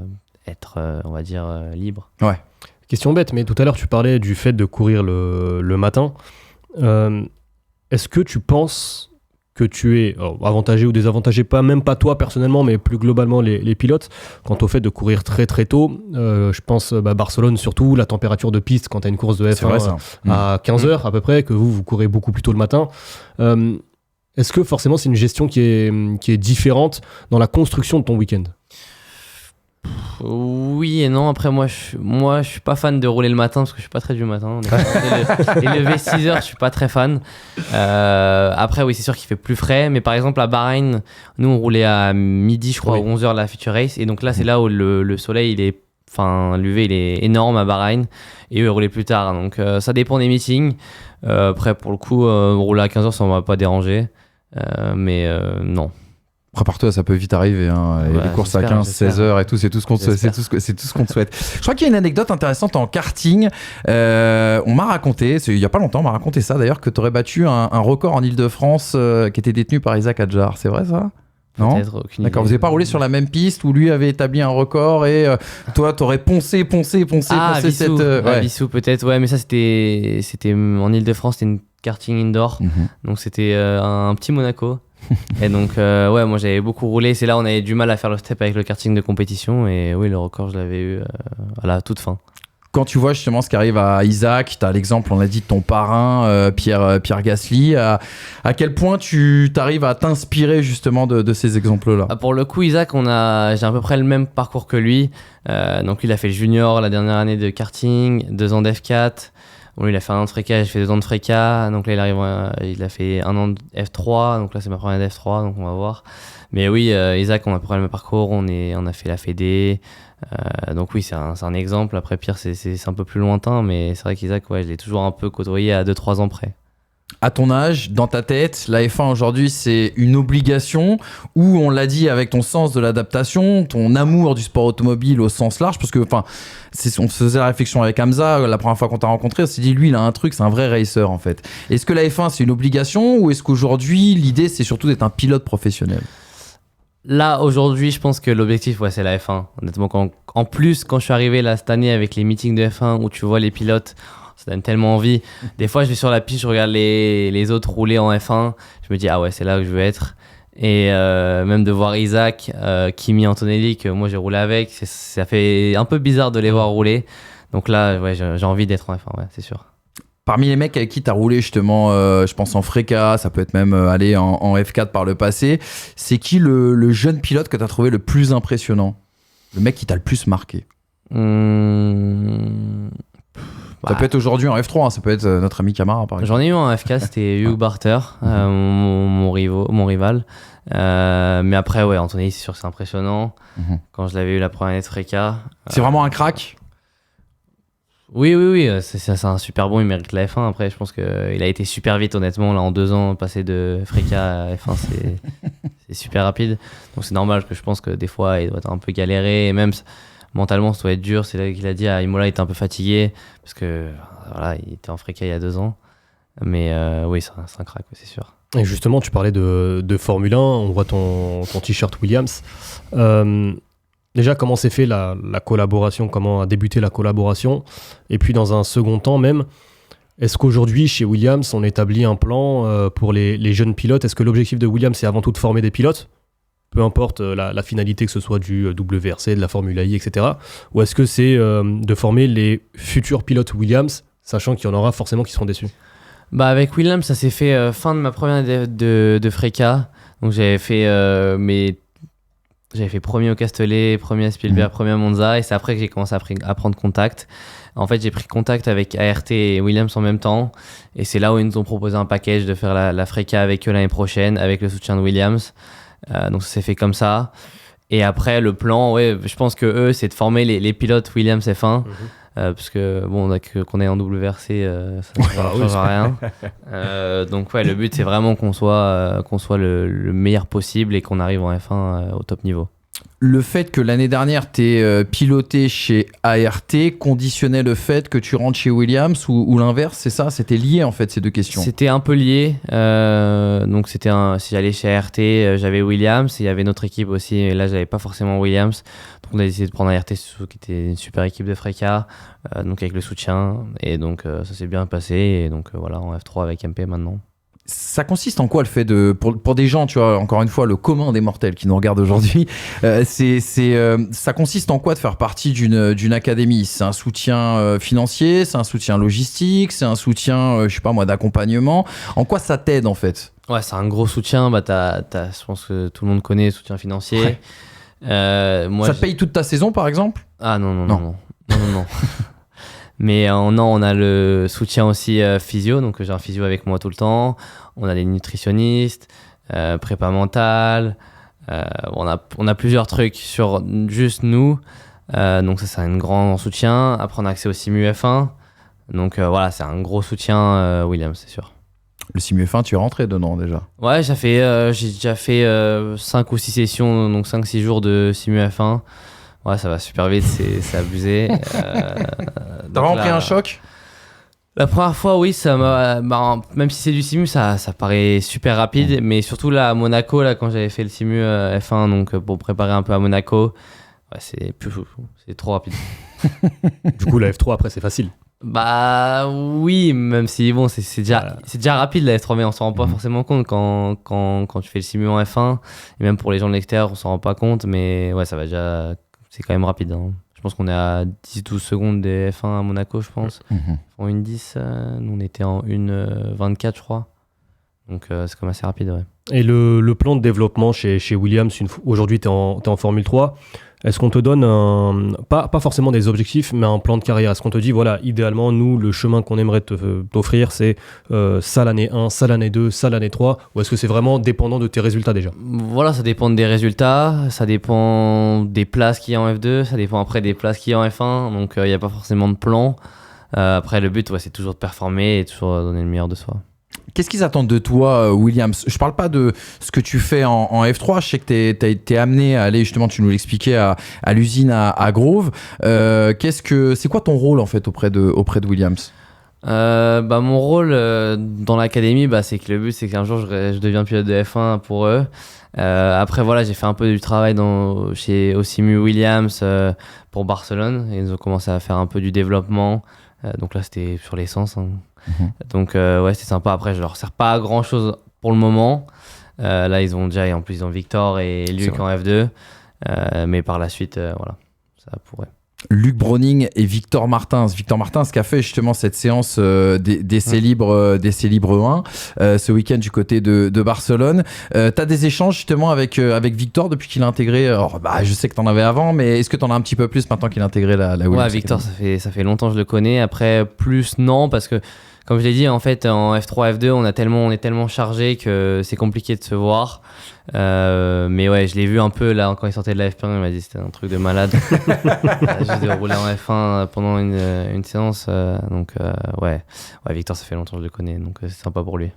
être, on va dire, libre. Ouais. Question bête, mais tout à l'heure, tu parlais du fait de courir le matin. Est-ce que tu penses que tu es avantagé ou désavantagé, même pas toi personnellement, mais plus globalement les pilotes, quant au fait de courir très très tôt? Je pense Barcelone surtout, la température de piste quand tu as une course de F1 à 15h à peu près, que vous courez beaucoup plus tôt le matin. Est-ce que forcément c'est une gestion qui est différente dans la construction de ton week-end? Oui et non. Après moi je suis pas fan de rouler le matin parce que je suis pas très du matin. Et lever 6h je suis pas très fan. Après oui c'est sûr qu'il fait plus frais, mais par exemple à Bahreïn nous on roulait à midi je crois, ou 11h la Future Race, et donc là c'est là où le soleil l'UV il est énorme à Bahreïn, et eux ils roulaient plus tard, donc ça dépend des meetings. Après pour le coup rouler à 15h ça m'a pas dérangé, mais non. Prépare-toi, ça peut vite arriver, hein. Et les courses à 15-16 heures et tout, c'est tout ce qu'on te souhaite. Je crois qu'il y a une anecdote intéressante en karting. On m'a raconté, il y a pas longtemps, on m'a raconté ça d'ailleurs, que tu aurais battu un record en Ile-de-France qui était détenu par Isaac Hadjar. C'est vrai ça? Non. D'accord, vous n'avez pas roulé sur la même piste où lui avait établi un record et toi t'aurais poncé Vissou. cette. Vissou peut-être, ouais, mais ça c'était en Ile-de-France, c'était une karting indoor, donc c'était un petit Monaco. Et donc moi j'avais beaucoup roulé, c'est là on avait du mal à faire le step avec le karting de compétition, et oui le record je l'avais eu à la toute fin. Quand tu vois justement ce qui arrive à Isaac, tu as l'exemple, on l'a dit, de ton parrain Pierre Gasly, à quel point tu t'arrives à t'inspirer justement de ces exemples-là? Pour le coup Isaac, j'ai à peu près le même parcours que lui, donc lui il a fait le junior la dernière année de karting, 2 ans d'F4. Bon, lui, il a fait 1 an de Freca, j'ai fait 2 ans de Freca, donc là il a fait 1 an de F3, donc là c'est ma première année de F3, donc on va voir. Mais oui, Isaac, on a à peu près le même parcours, on a fait la Fédé, donc oui c'est un exemple. Après Pierre c'est un peu plus lointain, mais c'est vrai qu'Isaac, je l'ai toujours un peu côtoyé à 2-3 ans près. À ton âge, dans ta tête, la F1 aujourd'hui, c'est une obligation, ou on l'a dit avec ton sens de l'adaptation, ton amour du sport automobile au sens large, parce que on faisait la réflexion avec Hamza la première fois qu'on t'a rencontré, on s'est dit lui il a un truc, c'est un vrai racer en fait. Est-ce que la F1 c'est une obligation, ou est-ce qu'aujourd'hui l'idée c'est surtout d'être un pilote professionnel? Là aujourd'hui je pense que l'objectif c'est la F1. Honnêtement en plus quand je suis arrivé là cette année avec les meetings de F1 où tu vois les pilotes, ça donne tellement envie. Des fois, je vais sur la piste, je regarde les autres rouler en F1. Je me dis, ah ouais, c'est là que je veux être. Et même de voir Isaac, Kimi Antonelli, que moi j'ai roulé avec, ça fait un peu bizarre de les voir rouler. Donc là, j'ai envie d'être en F1, c'est sûr. Parmi les mecs avec qui tu as roulé justement, je pense en Freca, ça peut être même aller en F4 par le passé, c'est qui le jeune pilote que tu as trouvé le plus impressionnant? Le mec qui t'a le plus marqué? Ça peut être aujourd'hui en F3, hein, ça peut être notre ami Camara par exemple. J'en ai eu en FK, c'était Hugh Barter, mon rival. Mais après, Anthony, c'est sûr que c'est impressionnant. Quand je l'avais eu la première année de Freca. C'est vraiment un crack? Oui, c'est un super bon, il mérite la F1. Après, je pense qu'il a été super vite, honnêtement. Là, en 2 ans, passer de Freca à F1, c'est super rapide. Donc c'est normal que je pense que des fois, il doit être un peu galéré. Et même mentalement, ça doit être dur. C'est là qu'il a dit à Imola, il était un peu fatigué parce que il était en Freca il y a 2 ans. Mais oui, c'est un crack, c'est sûr. Et justement, tu parlais de Formule 1, on voit ton t-shirt Williams. Déjà, comment s'est fait la collaboration, comment a débuté la collaboration? Et puis, dans un second temps même, Est-ce qu'aujourd'hui, chez Williams, on établit un plan pour les jeunes pilotes? Est-ce que l'objectif de Williams, c'est avant tout de former des pilotes? Peu importe la finalité, que ce soit du WRC, de la Formule I, etc. Ou est-ce que c'est de former les futurs pilotes Williams, sachant qu'il y en aura forcément qui seront déçus? Avec Williams, ça s'est fait fin de ma première année de FRECA. Donc j'avais fait premier au Castellet, premier à Spielberg, premier à Monza, et c'est après que j'ai commencé à prendre contact. En fait, j'ai pris contact avec ART et Williams en même temps, et c'est là où ils nous ont proposé un package de faire la FRECA avec eux l'année prochaine, avec le soutien de Williams. Donc ça s'est fait comme ça. Et après, le plan, je pense que eux, c'est de former les pilotes Williams F1. Parce que qu'on est en WRC, ça ne change rien. Donc le but c'est vraiment qu'on soit le meilleur possible et qu'on arrive en F1 au top niveau. Le fait que l'année dernière tu aies piloté chez ART conditionnait le fait que tu rentres chez Williams ou l'inverse, c'est ça? C'était lié en fait ces deux questions? C'était un peu lié. Donc si j'allais chez ART, j'avais Williams, et il y avait notre équipe aussi, et là j'avais pas forcément Williams. Donc on a décidé de prendre ART qui était une super équipe de FRECA, donc avec le soutien, et donc ça s'est bien passé, et donc voilà, en F3 avec MP maintenant. Ça consiste en quoi le fait pour des gens, tu vois, encore une fois, le commun des mortels qui nous regardent aujourd'hui, ça consiste en quoi de faire partie d'une académie? C'est un soutien financier, c'est un soutien logistique, c'est un soutien, je sais pas moi, d'accompagnement. En quoi ça t'aide en fait? Ouais, c'est un gros soutien. Je pense que tout le monde connaît le soutien financier. Ouais. Ça te paye toute ta saison par exemple? Ah non. Mais non, on a le soutien aussi physio, donc j'ai un physio avec moi tout le temps. On a des nutritionnistes, prépa mentale. On a plusieurs trucs sur juste nous. Donc ça, c'est un grand soutien. Après, on a accès au Simu F1. Donc voilà, c'est un gros soutien, Williams, c'est sûr. Le Simu F1, tu es rentré dedans déjà? Ouais, j'ai déjà fait 5 ou 6 sessions, donc 5-6 jours de Simu F1. Ouais, ça va super vite, c'est abusé. T'as vraiment pris un choc? La première fois, oui, ça m'a. Même si c'est du simu, ça paraît super rapide. Mais surtout là, à Monaco, là, quand j'avais fait le simu F1, donc pour préparer un peu à Monaco, c'est trop rapide. Du coup, la F3 après, c'est facile. Oui, même si bon, c'est déjà rapide la F3, mais on s'en rend pas forcément compte quand tu fais le simu en F1. Et même pour les gens de l'extérieur, on s'en rend pas compte. Mais ouais, ça va déjà. C'est quand même rapide. Hein. Je pense qu'on est à 10-12 secondes des F1 à Monaco, je pense. En 1.10, nous on était en 1.24, je crois. Donc c'est quand même assez rapide, ouais. Et le plan de développement chez Williams, aujourd'hui tu es en Formule 3, est-ce qu'on te donne pas forcément des objectifs, mais un plan de carrière? Est-ce qu'on te dit, voilà, idéalement, nous, le chemin qu'on aimerait t'offrir, c'est ça l'année 1, ça l'année 2, ça l'année 3, ou est-ce que c'est vraiment dépendant de tes résultats déjà? Voilà, ça dépend des résultats, ça dépend des places qu'il y a en F2, ça dépend après des places qu'il y a en F1, donc il n'y a pas forcément de plan. Après, le but, c'est toujours de performer et toujours donner le meilleur de soi. Qu'est-ce qu'ils attendent de toi, Williams? Je parle pas de ce que tu fais en F3. Je sais que t'as été amené à aller, justement, tu nous l'expliquais, à l'usine à Grove. C'est quoi ton rôle en fait auprès de Williams? Mon rôle dans l'académie, c'est que le but, c'est qu'un jour je deviens pilote de F1 pour eux. Après, voilà, j'ai fait un peu du travail au Simu Williams pour Barcelone. Ils ont commencé à faire un peu du développement. Donc là, c'était sur l'essence. Hein. Donc c'était sympa. Après, je leur sers pas à grand chose pour le moment. Là, ils ont Victor et Luc en F2, mais par la suite, voilà, ça pourrait. Luc Browning et Victor Martins qui a fait justement cette séance d'essai libre 1 ce week-end du côté de Barcelone. T'as des échanges justement avec Victor depuis qu'il a intégré, je sais que t'en avais avant, mais est-ce que t'en as un petit peu plus maintenant qu'il a intégré la Williams? Ouais, Victor, ça fait longtemps que je le connais. Après, plus non, parce que comme je l'ai dit, en fait, en F3, F2, on est tellement chargé que c'est compliqué de se voir. Mais ouais, je l'ai vu un peu là quand il sortait de la F1, il m'a dit c'était un truc de malade. Juste de rouler en F1 pendant une séance. Donc ouais, Victor, ça fait longtemps que je le connais, donc c'est sympa pour lui.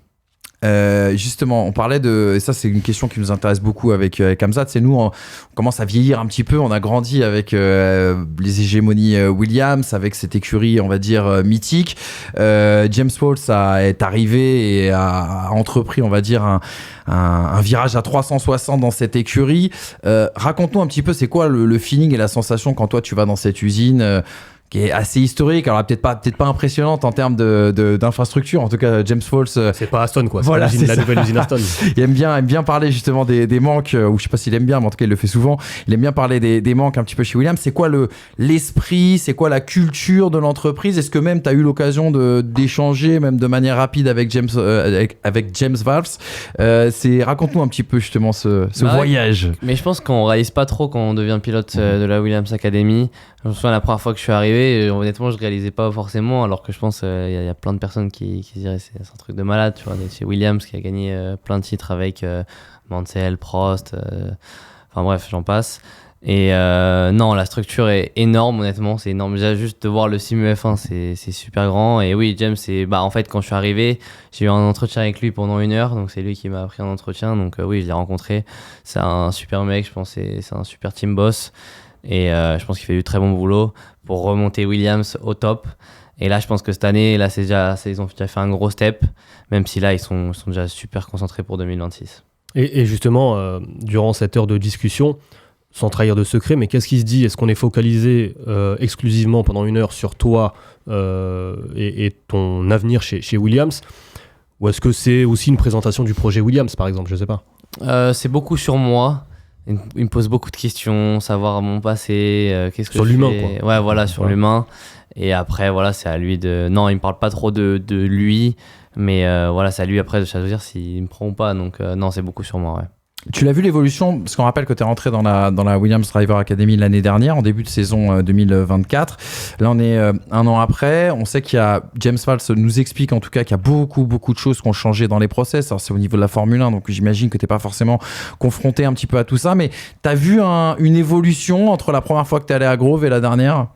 Justement, on parlait et ça c'est une question qui nous intéresse beaucoup avec Hamzat, c'est nous on commence à vieillir un petit peu, on a grandi avec les hégémonies Williams, avec cette écurie on va dire mythique. James Pauls est arrivé et a entrepris on va dire un virage à 360 dans cette écurie. Raconte-nous un petit peu c'est quoi le feeling et la sensation quand toi tu vas dans cette usine. qui est assez historique. Alors peut-être pas impressionnante en termes d'infrastructure. En tout cas, James Falls. C'est pas Aston, quoi. Voilà, c'est la nouvelle usine Aston. Il aime bien parler justement des manques, ou je sais pas s'il aime bien, mais en tout cas il le fait souvent. Il aime bien parler des manques un petit peu chez Williams. C'est quoi l'esprit, c'est quoi la culture de l'entreprise? Est-ce que même tu as eu l'occasion d'échanger même de manière rapide avec James Valves? Raconte-nous un petit peu justement ce voyage. Mais je pense qu'on réalise pas trop quand on devient pilote de la Williams Academy. Je me souviens la première fois que je suis arrivé, honnêtement je réalisais pas forcément, alors que je pense il y a plein de personnes qui se diraient c'est un truc de malade, tu vois, d'être chez Williams qui a gagné plein de titres avec Mansell, Prost, enfin bref j'en passe. Et non, la structure est énorme, honnêtement, c'est énorme. Déjà, juste de voir le simu F1, c'est super grand. Et oui, James, en fait, quand je suis arrivé, j'ai eu un entretien avec lui pendant 1 heure. Donc, c'est lui qui m'a appris un entretien. Donc, oui, je l'ai rencontré. C'est un super mec, je pense, c'est un super team boss. Et je pense qu'il fait du très bon boulot pour remonter Williams au top. Et là, je pense que cette année, là, ils ont déjà fait un gros step, même si là, ils sont déjà super concentrés pour 2026. Et justement, durant cette heure de discussion, sans trahir de secret, mais qu'est-ce qui se dit? Est-ce qu'on est focalisé exclusivement pendant 1 heure sur toi et ton avenir chez Williams? Ou est-ce que c'est aussi une présentation du projet Williams, par exemple? Je sais pas. C'est beaucoup sur moi. Il me pose beaucoup de questions, savoir mon passé, qu'est-ce que sur l'humain, quoi. Ouais, voilà, sur l'humain. Et après, voilà, c'est à lui de... Non, il me parle pas trop de lui, mais voilà, c'est à lui après de choisir s'il me prend ou pas. Donc non, c'est beaucoup sur moi, ouais. Tu l'as vu l'évolution, parce qu'on rappelle que tu es rentré dans la Williams Driver Academy l'année dernière, en début de saison 2024. Là, on est 1 an après. On sait qu'il y a, James Valls nous explique en tout cas qu'il y a beaucoup de choses qui ont changé dans les process. Alors, c'est au niveau de la Formule 1, donc j'imagine que tu n'es pas forcément confronté un petit peu à tout ça. Mais tu as vu une évolution entre la première fois que tu es allé à Grove et la dernière?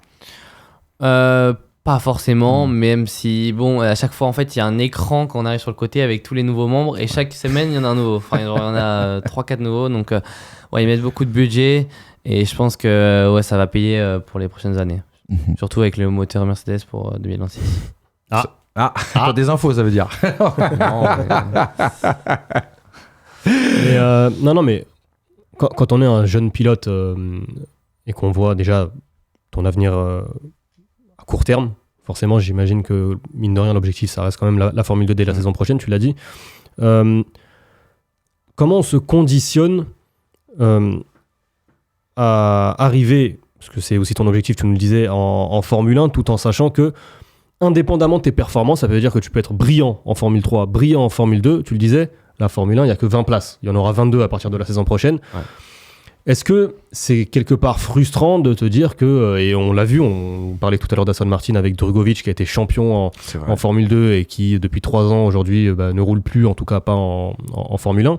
Pas forcément, même si, bon, à chaque fois, en fait, il y a un écran quand on arrive sur le côté avec tous les nouveaux membres et chaque semaine, il y en a un nouveau. Enfin, il y en a 3-4 nouveaux. Donc, ouais, ils mettent beaucoup de budget et je pense que ouais, ça va payer pour les prochaines années. Surtout avec le moteur Mercedes pour 2026. T'as des infos, ça veut dire. Non, mais quand on est un jeune pilote et qu'on voit déjà ton avenir à court terme, forcément, j'imagine que, mine de rien, l'objectif, ça reste quand même la Formule 2 dès la saison prochaine, tu l'as dit. Comment on se conditionne à arriver, parce que c'est aussi ton objectif, tu nous le disais, en Formule 1, tout en sachant que, indépendamment de tes performances, ça veut dire que tu peux être brillant en Formule 3, brillant en Formule 2, tu le disais, la Formule 1, il n'y a que 20 places. Il y en aura 22 à partir de la saison prochaine. Ouais. Est-ce que c'est quelque part frustrant de te dire que, et on l'a vu, on parlait tout à l'heure d'Aston Martin avec Drugovich qui a été champion en Formule 2 et qui depuis 3 ans aujourd'hui ne roule plus, en tout cas pas en Formule 1.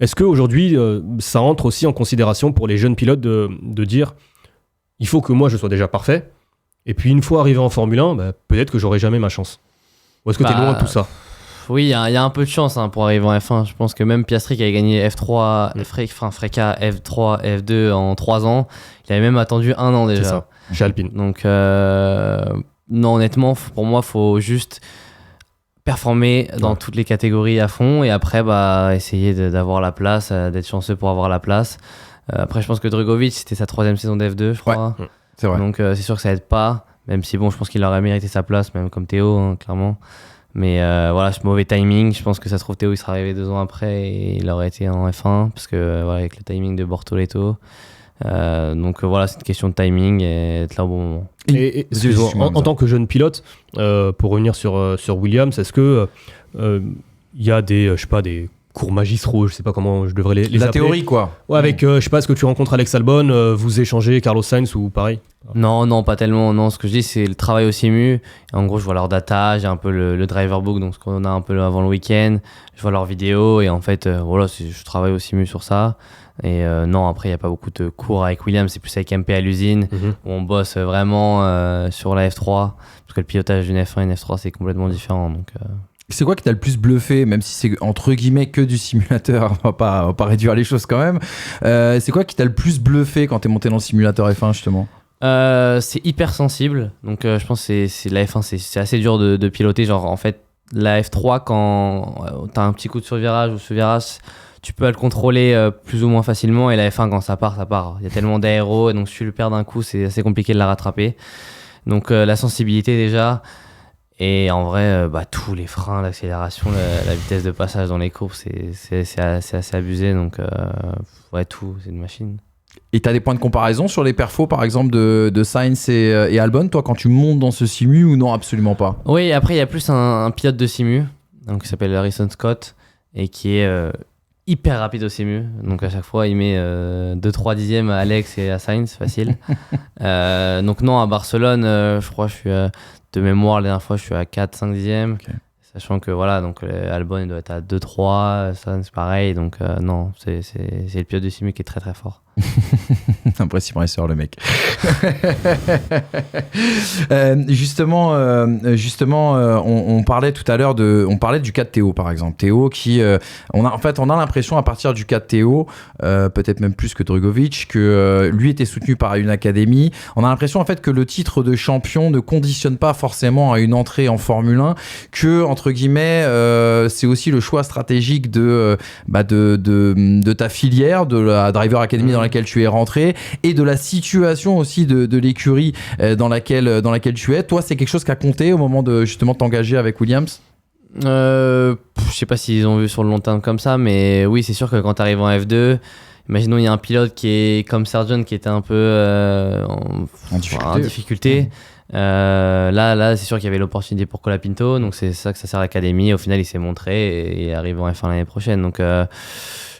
Est-ce qu'aujourd'hui ça entre aussi en considération pour les jeunes pilotes de dire il faut que moi je sois déjà parfait et puis une fois arrivé en Formule 1, peut-être que j'aurai jamais ma chance? Ou est-ce que tu es loin de tout ça? Oui, il y a un peu de chance pour arriver en F1. Je pense que même Piastri qui avait gagné F3, Freca, F3, F2 en 3 ans, il avait même attendu 1 an déjà. C'est ça, chez Alpine. Donc, non, honnêtement, pour moi, il faut juste performer dans toutes les catégories à fond et après, essayer d'avoir la place, d'être chanceux pour avoir la place. Après, je pense que Drugovich, c'était sa 3e saison de F2, je crois. Ouais, c'est vrai. Donc, c'est sûr que ça aide pas, même si, bon, je pense qu'il aurait mérité sa place, même comme Théo, clairement. Mais voilà, ce mauvais timing, je pense que ça se trouve Théo il sera arrivé 2 ans après et il aurait été en F1 parce que voilà, avec le timing de Bortoleto. Donc voilà, c'est une question de timing et être là au bon moment. Et en tant que jeune pilote, pour revenir sur Williams, est-ce que il y a des cours magistraux, je sais pas comment je devrais les appeler. La théorie quoi. Ouais, avec je sais pas, est-ce que tu rencontres Alex Albon, vous échangez Carlos Sainz ou pareil? Non, pas tellement. Non, ce que je dis, c'est le travail au simu. Et en gros, je vois leur data, j'ai un peu le driver book, donc ce qu'on a un peu avant le week-end. Je vois leurs vidéos et en fait, voilà, je travaille au simu sur ça. Et non, après, il n'y a pas beaucoup de cours avec Williams, c'est plus avec MP à l'usine, où on bosse vraiment sur la F3. Parce que le pilotage d'une F1 et une F3, c'est complètement différent. Donc, c'est quoi qui t'a le plus bluffé, même si c'est entre guillemets que du simulateur, on va pas réduire les choses quand même. C'est quoi qui t'a le plus bluffé quand t'es monté dans le simulateur F1 justement? C'est hyper sensible, donc je pense que c'est la F1, c'est assez dur de piloter. Genre en fait, la F3, quand t'as un petit coup de survirage ou survirage, tu peux le contrôler plus ou moins facilement. Et la F1, quand ça part. Il y a tellement d'aéro, et donc si tu le perds d'un coup, c'est assez compliqué de la rattraper. Donc la sensibilité déjà. Et en vrai, tous les freins, l'accélération, la vitesse de passage dans les courbes, c'est assez abusé. Donc, tout, c'est une machine. Et tu as des points de comparaison sur les perfos, par exemple, de Sainz et Albon, toi, quand tu montes dans ce simu ou non, absolument pas? Oui, après, il y a plus un pilote de simu, donc, qui s'appelle Harrison Scott, et qui est hyper rapide au simu. Donc, à chaque fois, il met 2-3 dixièmes à Alex et à Sainz, facile. Donc, non, à Barcelone, je crois que je suis de mémoire, la dernière fois, je suis à 4-5 dixièmes. Okay. Sachant que donc Albon il doit être à 2-3, ça c'est pareil, donc non, c'est le pilote de simu qui est très très fort. Un presseur le mec. Justement, on parlait tout à l'heure du cas de Théo par exemple. Théo qui, on a l'impression à partir du cas de Théo, peut-être même plus que Drugovich, que lui était soutenu par une académie. On a l'impression en fait que le titre de champion ne conditionne pas forcément à une entrée en Formule 1, que entre guillemets, c'est aussi le choix stratégique de ta filière, de la Driver Academy dans laquelle tu es rentré, et de la situation aussi de l'écurie dans laquelle tu es. Toi, c'est quelque chose qui a compté au moment de justement t'engager avec Williams? Je sais pas s'ils ont vu sur le long terme comme ça, mais oui, c'est sûr que quand tu arrives en F2, imaginons il y a un pilote qui est comme Sargent qui était un peu en difficulté. Là, c'est sûr qu'il y avait l'opportunité pour Colapinto, donc c'est ça que ça sert à l'académie. Au final, il s'est montré et arrive en F1 l'année prochaine. Donc,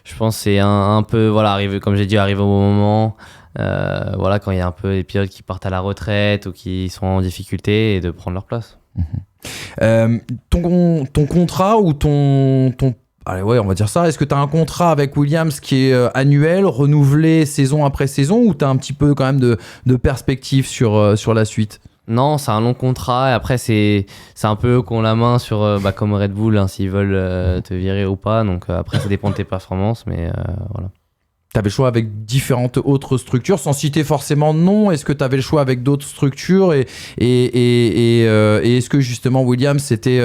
je pense que c'est un peu, arriver, comme j'ai dit, arriver au bon moment. Quand il y a un peu des pilotes qui partent à la retraite ou qui sont en difficulté et de prendre leur place. Ton contrat ou ton allez, ouais, on va dire ça. Est-ce que tu as un contrat avec Williams qui est annuel, renouvelé saison après saison, ou tu as un petit peu quand même de perspective sur la suite? Non, c'est un long contrat et après c'est un peu eux qui ont la main sur comme Red Bull, hein, s'ils veulent te virer ou pas. Donc après ça dépend de tes performances, mais voilà. Tu avais le choix avec différentes autres structures, sans citer forcément de nom. Est-ce que tu avais le choix avec d'autres structures et est-ce que justement Williams c'était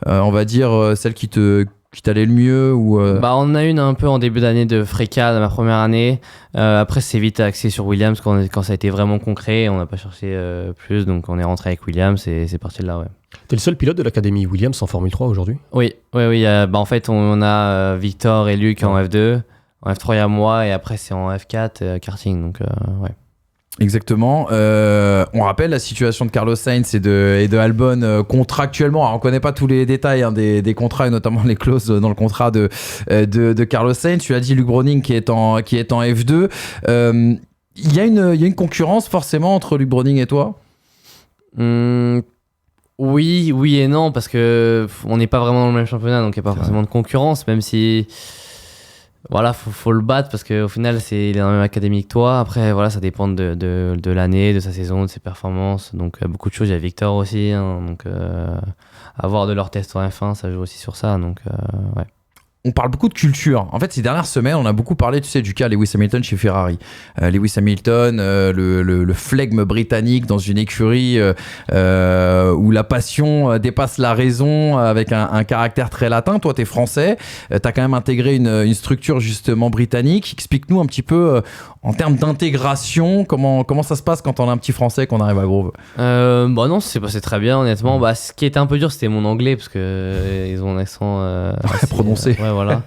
on va dire celle qui t'allait le mieux ou on en a une un peu en début d'année de Freca, dans ma première année. Après, c'est vite axé sur Williams quand ça a été vraiment concret. On n'a pas cherché plus, donc on est rentré avec Williams et c'est parti de là, ouais. T'es le seul pilote de l'académie Williams en Formule 3 aujourd'hui? Oui. En fait, on a Victor et Luc en F2. En F3, il y a moi et après, c'est en F4 karting, donc ouais. Exactement. On rappelle la situation de Carlos Sainz et de Albon contractuellement. Alors, on ne connaît pas tous les détails des contrats et notamment les clauses dans le contrat de Carlos Sainz. Tu l'as dit, Luke Browning qui est en F2. Il y a une concurrence forcément entre Luke Browning et toi? Oui et non, parce que on n'est pas vraiment dans le même championnat, donc il n'y a pas forcément de concurrence, même si faut le battre parce qu'au final il est dans la même académie que toi. Après ça dépend de l'année, de sa saison, de ses performances, donc beaucoup de choses. Il y a Victor aussi, hein, donc avoir de leur test en F1 ça joue aussi sur ça, donc ouais. On parle beaucoup de culture. En fait, ces dernières semaines, on a beaucoup parlé, du cas Lewis Hamilton chez Ferrari. Lewis Hamilton, le flegme britannique dans une écurie où la passion dépasse la raison avec un caractère très latin. Toi, t'es français. T'as quand même intégré une structure justement britannique. Explique-nous un petit peu en termes d'intégration, comment ça se passe quand on a un petit français qu'on arrive à Grove? Non, c'est passé très bien, honnêtement. Ce qui était un peu dur, c'était mon anglais parce que ils ont un accent assez prononcé. Ouais, voilà.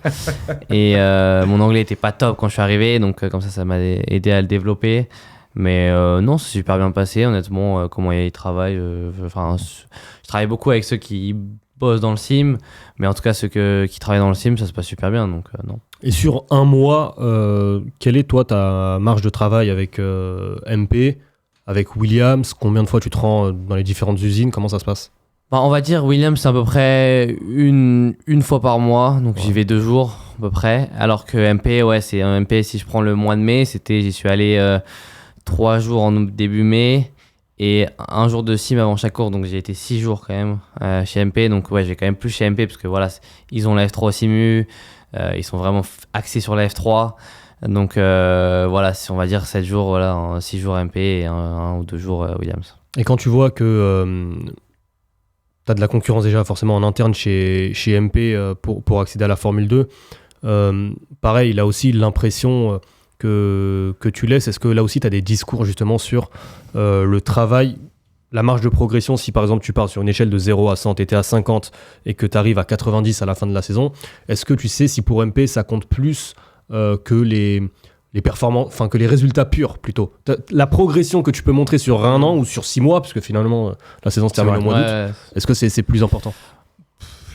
Et mon anglais était pas top quand je suis arrivé, donc comme ça m'a aidé à le développer. Mais non, c'est super bien passé, honnêtement. Comment ils travaillent, je travaille beaucoup avec ceux qui bossent dans le sim, mais en tout cas ceux qui travaillent dans le sim, ça se passe super bien, donc non. Et sur un mois, quelle est toi ta marge de travail avec MP, avec Williams? Combien de fois tu te rends dans les différentes usines? Comment ça se passe? On va dire Williams, c'est à peu près une fois par mois, donc j'y vais 2 jours à peu près. Alors que MP, c'est un MP, si je prends le mois de mai, j'y suis allé 3 jours en début mai et 1 jour de sim avant chaque course, donc j'ai été 6 jours quand même chez MP. Donc j'ai quand même plus chez MP parce que ils ont la F3 au simu, ils sont vraiment axés sur la F3. Donc si on va dire 7 jours, 6 jours MP et 1 ou 2 jours Williams. Et quand tu vois que t'as de la concurrence déjà forcément en interne chez MP pour accéder à la Formule 2. Pareil, là aussi, l'impression que tu laisses, est-ce que là aussi tu as des discours justement sur le travail la marge de progression, si par exemple tu pars sur une échelle de 0 à 100, tu étais à 50 et que tu arrives à 90 à la fin de la saison, est-ce que tu sais si pour MP ça compte plus que les performances, enfin que les résultats purs plutôt. La progression que tu peux montrer sur un an ou sur 6 mois, parce que finalement la saison se termine au mois d'août, est-ce que c'est plus important?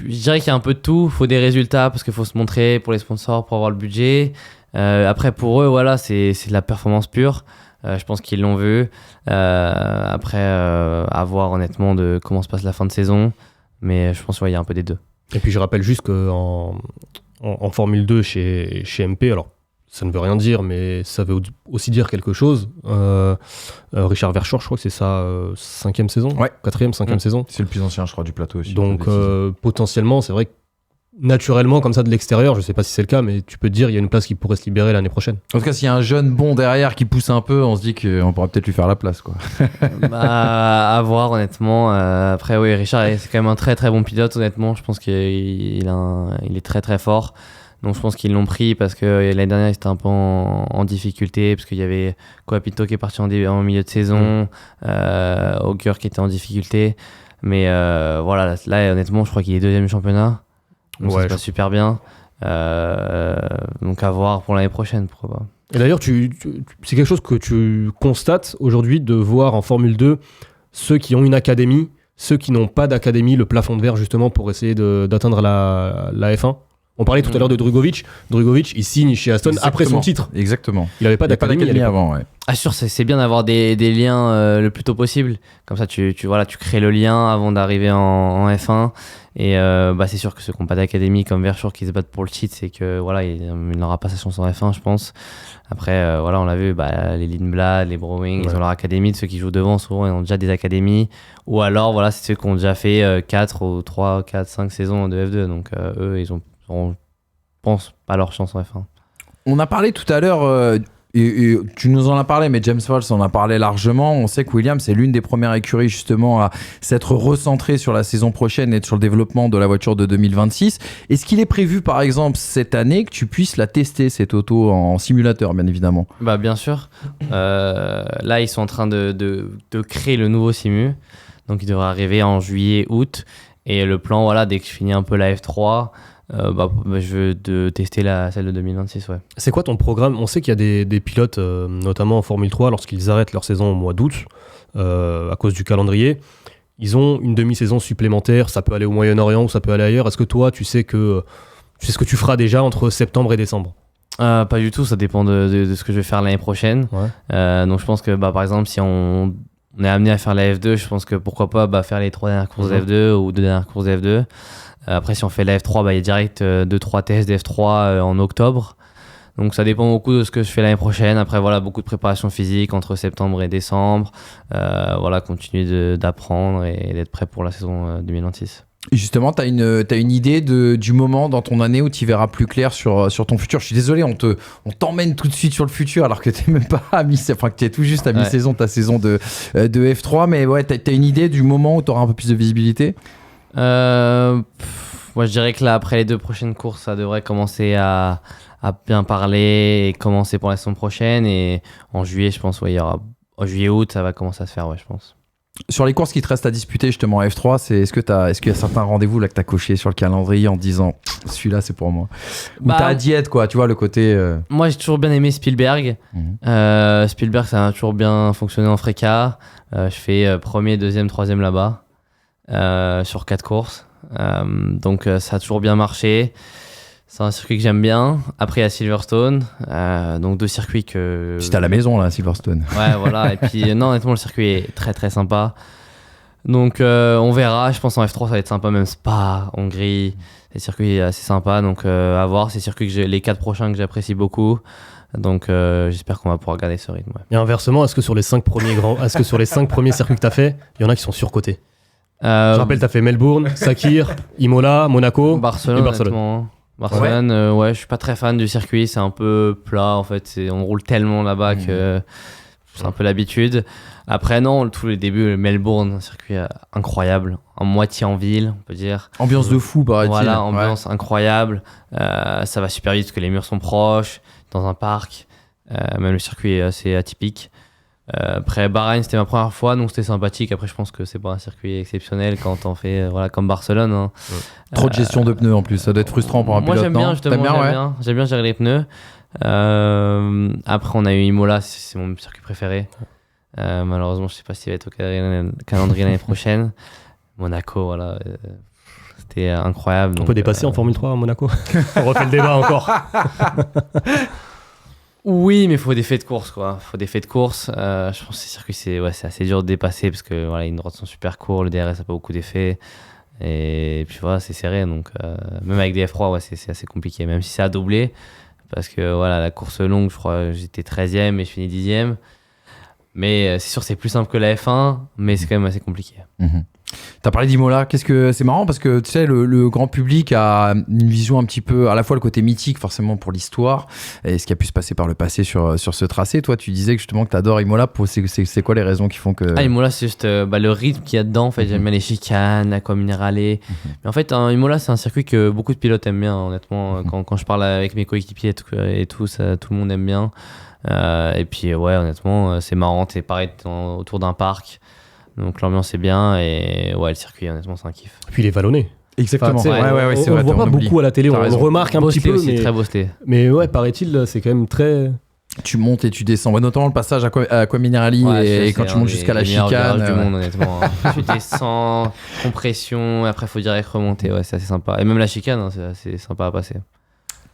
Je dirais qu'il y a un peu de tout. Il faut des résultats parce qu'il faut se montrer pour les sponsors, pour avoir le budget. Après, pour eux, voilà, c'est de la performance pure. Je pense qu'ils l'ont vu. Après, à voir honnêtement de comment se passe la fin de saison. Mais je pense qu'il y a un peu des deux. Et puis je rappelle juste qu'en Formule 2 chez MP, alors ça ne veut rien dire, mais ça veut aussi dire quelque chose. Richard Verschoor, je crois que c'est sa 5e saison, 4e, 5e saison. C'est le plus ancien, je crois, du plateau aussi. Donc potentiellement, c'est vrai que naturellement, comme ça de l'extérieur, je sais pas si c'est le cas, mais tu peux te dire il y a une place qui pourrait se libérer l'année prochaine. En tout cas, s'il y a un jeune bon derrière qui pousse un peu, on se dit qu'on pourra peut-être lui faire la place, quoi. À voir honnêtement. Après oui, Richard c'est quand même un très très bon pilote honnêtement. Je pense qu'il est très très fort. Donc je pense qu'ils l'ont pris parce que l'année dernière ils étaient un peu en difficulté parce qu'il y avait Pinto qui est parti en milieu de saison, Auger qui était en difficulté. Mais voilà, là honnêtement je crois qu'il est 2e du championnat. Donc ça se passe super bien. Donc à voir pour l'année prochaine, pourquoi pas. Et d'ailleurs, c'est quelque chose que tu constates aujourd'hui de voir en Formule 2 ceux qui ont une académie, ceux qui n'ont pas d'académie, le plafond de verre justement pour essayer d'atteindre la F1. On parlait tout à l'heure de Drugovic. Drugovic, il signe chez Aston après son titre. Exactement. Il n'avait pas d'académie avant, ouais. Ah sûr, c'est bien d'avoir des liens le plus tôt possible. Comme ça, tu crées le lien avant d'arriver en F1. Et c'est sûr que ceux qui n'ont pas d'académie comme Verschoor qui se battent pour le titre, c'est que voilà, il n'aura pas sa chance en F1, je pense. Après, on l'a vu, les Lindblad, les Browning, ils ont leur académie. De ceux qui jouent devant, souvent, ils ont déjà des académies. Ou alors, voilà, c'est ceux qui ont déjà fait 4 ou 3, 4, 5 saisons de F2. Donc, eux, ils auront, je pense, pas leur chance en F1. On a parlé tout à l'heure... Et tu nous en as parlé, mais James Vowles en a parlé largement. On sait que Williams c'est l'une des premières écuries justement à s'être recentrée sur la saison prochaine et sur le développement de la voiture de 2026. Est-ce qu'il est prévu par exemple cette année que tu puisses la tester cette auto en simulateur, bien évidemment? Bien sûr. Là ils sont en train de créer le nouveau simu. Donc il devrait arriver en juillet, août. Et le plan, voilà, dès que je finis un peu la F3... je veux tester celle de 2026, ouais. C'est quoi ton programme? On sait qu'il y a des pilotes, notamment en Formule 3, lorsqu'ils arrêtent leur saison au mois d'août, à cause du calendrier, ils ont une demi-saison supplémentaire, ça peut aller au Moyen-Orient ou ça peut aller ailleurs. Est-ce que toi, tu sais ce que tu feras déjà entre septembre et décembre? Pas du tout, ça dépend de ce que je vais faire l'année prochaine. Ouais. Donc je pense que par exemple, si on est amené à faire la F2, je pense que pourquoi pas faire les 3 dernières courses de F2 ou 2 dernières courses de F2. Après, si on fait la F3, il y a direct 2-3 tests de F3 en octobre. Donc ça dépend beaucoup de ce que je fais l'année prochaine. Après, voilà, beaucoup de préparation physique entre septembre et décembre. Continuer d'apprendre et d'être prêt pour la saison 2026. Et justement, tu as une idée du moment dans ton année où tu verras plus clair sur ton futur. Je suis désolé, on t'emmène tout de suite sur le futur alors que tu n'es même pas que tu es tout juste à mi-saison, ta saison de F3. Mais ouais, tu as une idée du moment où tu auras un peu plus de visibilité? Moi je dirais que là après les 2 prochaines courses ça devrait commencer à bien parler et commencer pour la saison prochaine, et en juillet je pense il y aura en juillet-août ça va commencer à se faire, je pense. Sur les courses qui te restent à disputer justement en F3, est-ce qu'il y a certains rendez-vous là que tu as coché sur le calendrier en disant celui-là c'est pour moi, ou t'as à diète quoi, tu vois le côté Moi j'ai toujours bien aimé Spielberg. Spielberg ça a toujours bien fonctionné en FRECA. Je fais premier, deuxième, troisième là-bas. Sur 4 courses, donc ça a toujours bien marché. C'est un circuit que j'aime bien. Après il y a Silverstone, donc 2 circuits que c'est à la maison là, Silverstone. Ouais voilà, et puis non honnêtement le circuit est très très sympa, donc on verra. Je pense en F3 ça va être sympa, même Spa, Hongrie, c'est des circuits assez sympas, donc à voir. C'est des circuits les 4 prochains que j'apprécie beaucoup. Donc j'espère qu'on va pouvoir garder ce rythme, ouais. Et inversement, est-ce que sur les 5 premiers circuits que tu as fait, il y en a qui sont surcotés? Je rappelle, tu as fait Melbourne, Sakir, Imola, Monaco, Barcelone. Et Barcelone. Barcelone, je suis pas très fan du circuit, c'est un peu plat en fait, on roule tellement là-bas que c'est un peu l'habitude. Après non, tous les débuts, Melbourne, un circuit incroyable, en moitié en ville, on peut dire. Ambiance de fou, paraît-il. Voilà, ambiance incroyable, ça va super vite parce que les murs sont proches, dans un parc, même le circuit est assez atypique. Après Bahreïn, c'était ma première fois, donc c'était sympathique. Après, je pense que c'est pas un circuit exceptionnel quand on fait comme Barcelone. Hein. Trop de gestion de pneus en plus, ça doit être frustrant pour un pilote. Moi j'aime bien, justement, j'aime bien gérer les pneus. Après, on a eu Imola, c'est mon circuit préféré. Malheureusement, je sais pas s'il va être au calendrier l'année prochaine. Monaco, voilà. C'était incroyable. On peut dépasser en Formule 3 à Monaco. On refait le débat encore. Oui, mais il faut des faits de course, quoi. Faut des faits de course. Je pense que ces circuits, c'est assez dur de dépasser parce que voilà, les droites sont super courts, le DRS n'a pas beaucoup d'effets. Et puis voilà, c'est serré. Donc, même avec des F3, ouais, c'est assez compliqué. Même si ça a doublé. Parce que voilà, la course longue, je crois, j'étais 13e et je finis 10e. Mais c'est sûr, c'est plus simple que la F1, mais c'est quand même assez compliqué. T'as parlé d'Imola, c'est marrant parce que tu sais, le grand public a une vision un petit peu, à la fois le côté mythique forcément pour l'histoire et ce qui a pu se passer par le passé sur ce tracé. Toi, tu disais que justement que t'adores Imola. C'est quoi les raisons qui font que... Imola, c'est juste le rythme qu'il y a dedans. En fait, j'aime bien les chicanes, l'Aqua Minerale. Mais en fait, Imola, c'est un circuit que beaucoup de pilotes aiment bien, honnêtement. Quand je parle avec mes coéquipiers et tout, ça, tout le monde aime bien. Et puis, ouais, honnêtement, c'est marrant. T'es pareil autour d'un parc. Donc l'ambiance est bien et ouais, le circuit, honnêtement, c'est un kiff. Et puis il est vallonné. Exactement. Enfin, c'est on vrai. le voit pas beaucoup à la télé, on le remarque un petit peu. Aussi, très boosté. Mais ouais, paraît-il, c'est quand même très... Tu montes et tu descends, notamment le passage à Aqua Minerale et quand tu montes jusqu'à la chicane. Du monde, honnêtement. Tu descends, compression, et après il faut direct remonter. Ouais, c'est assez sympa. Et même la chicane, hein, c'est assez sympa à passer.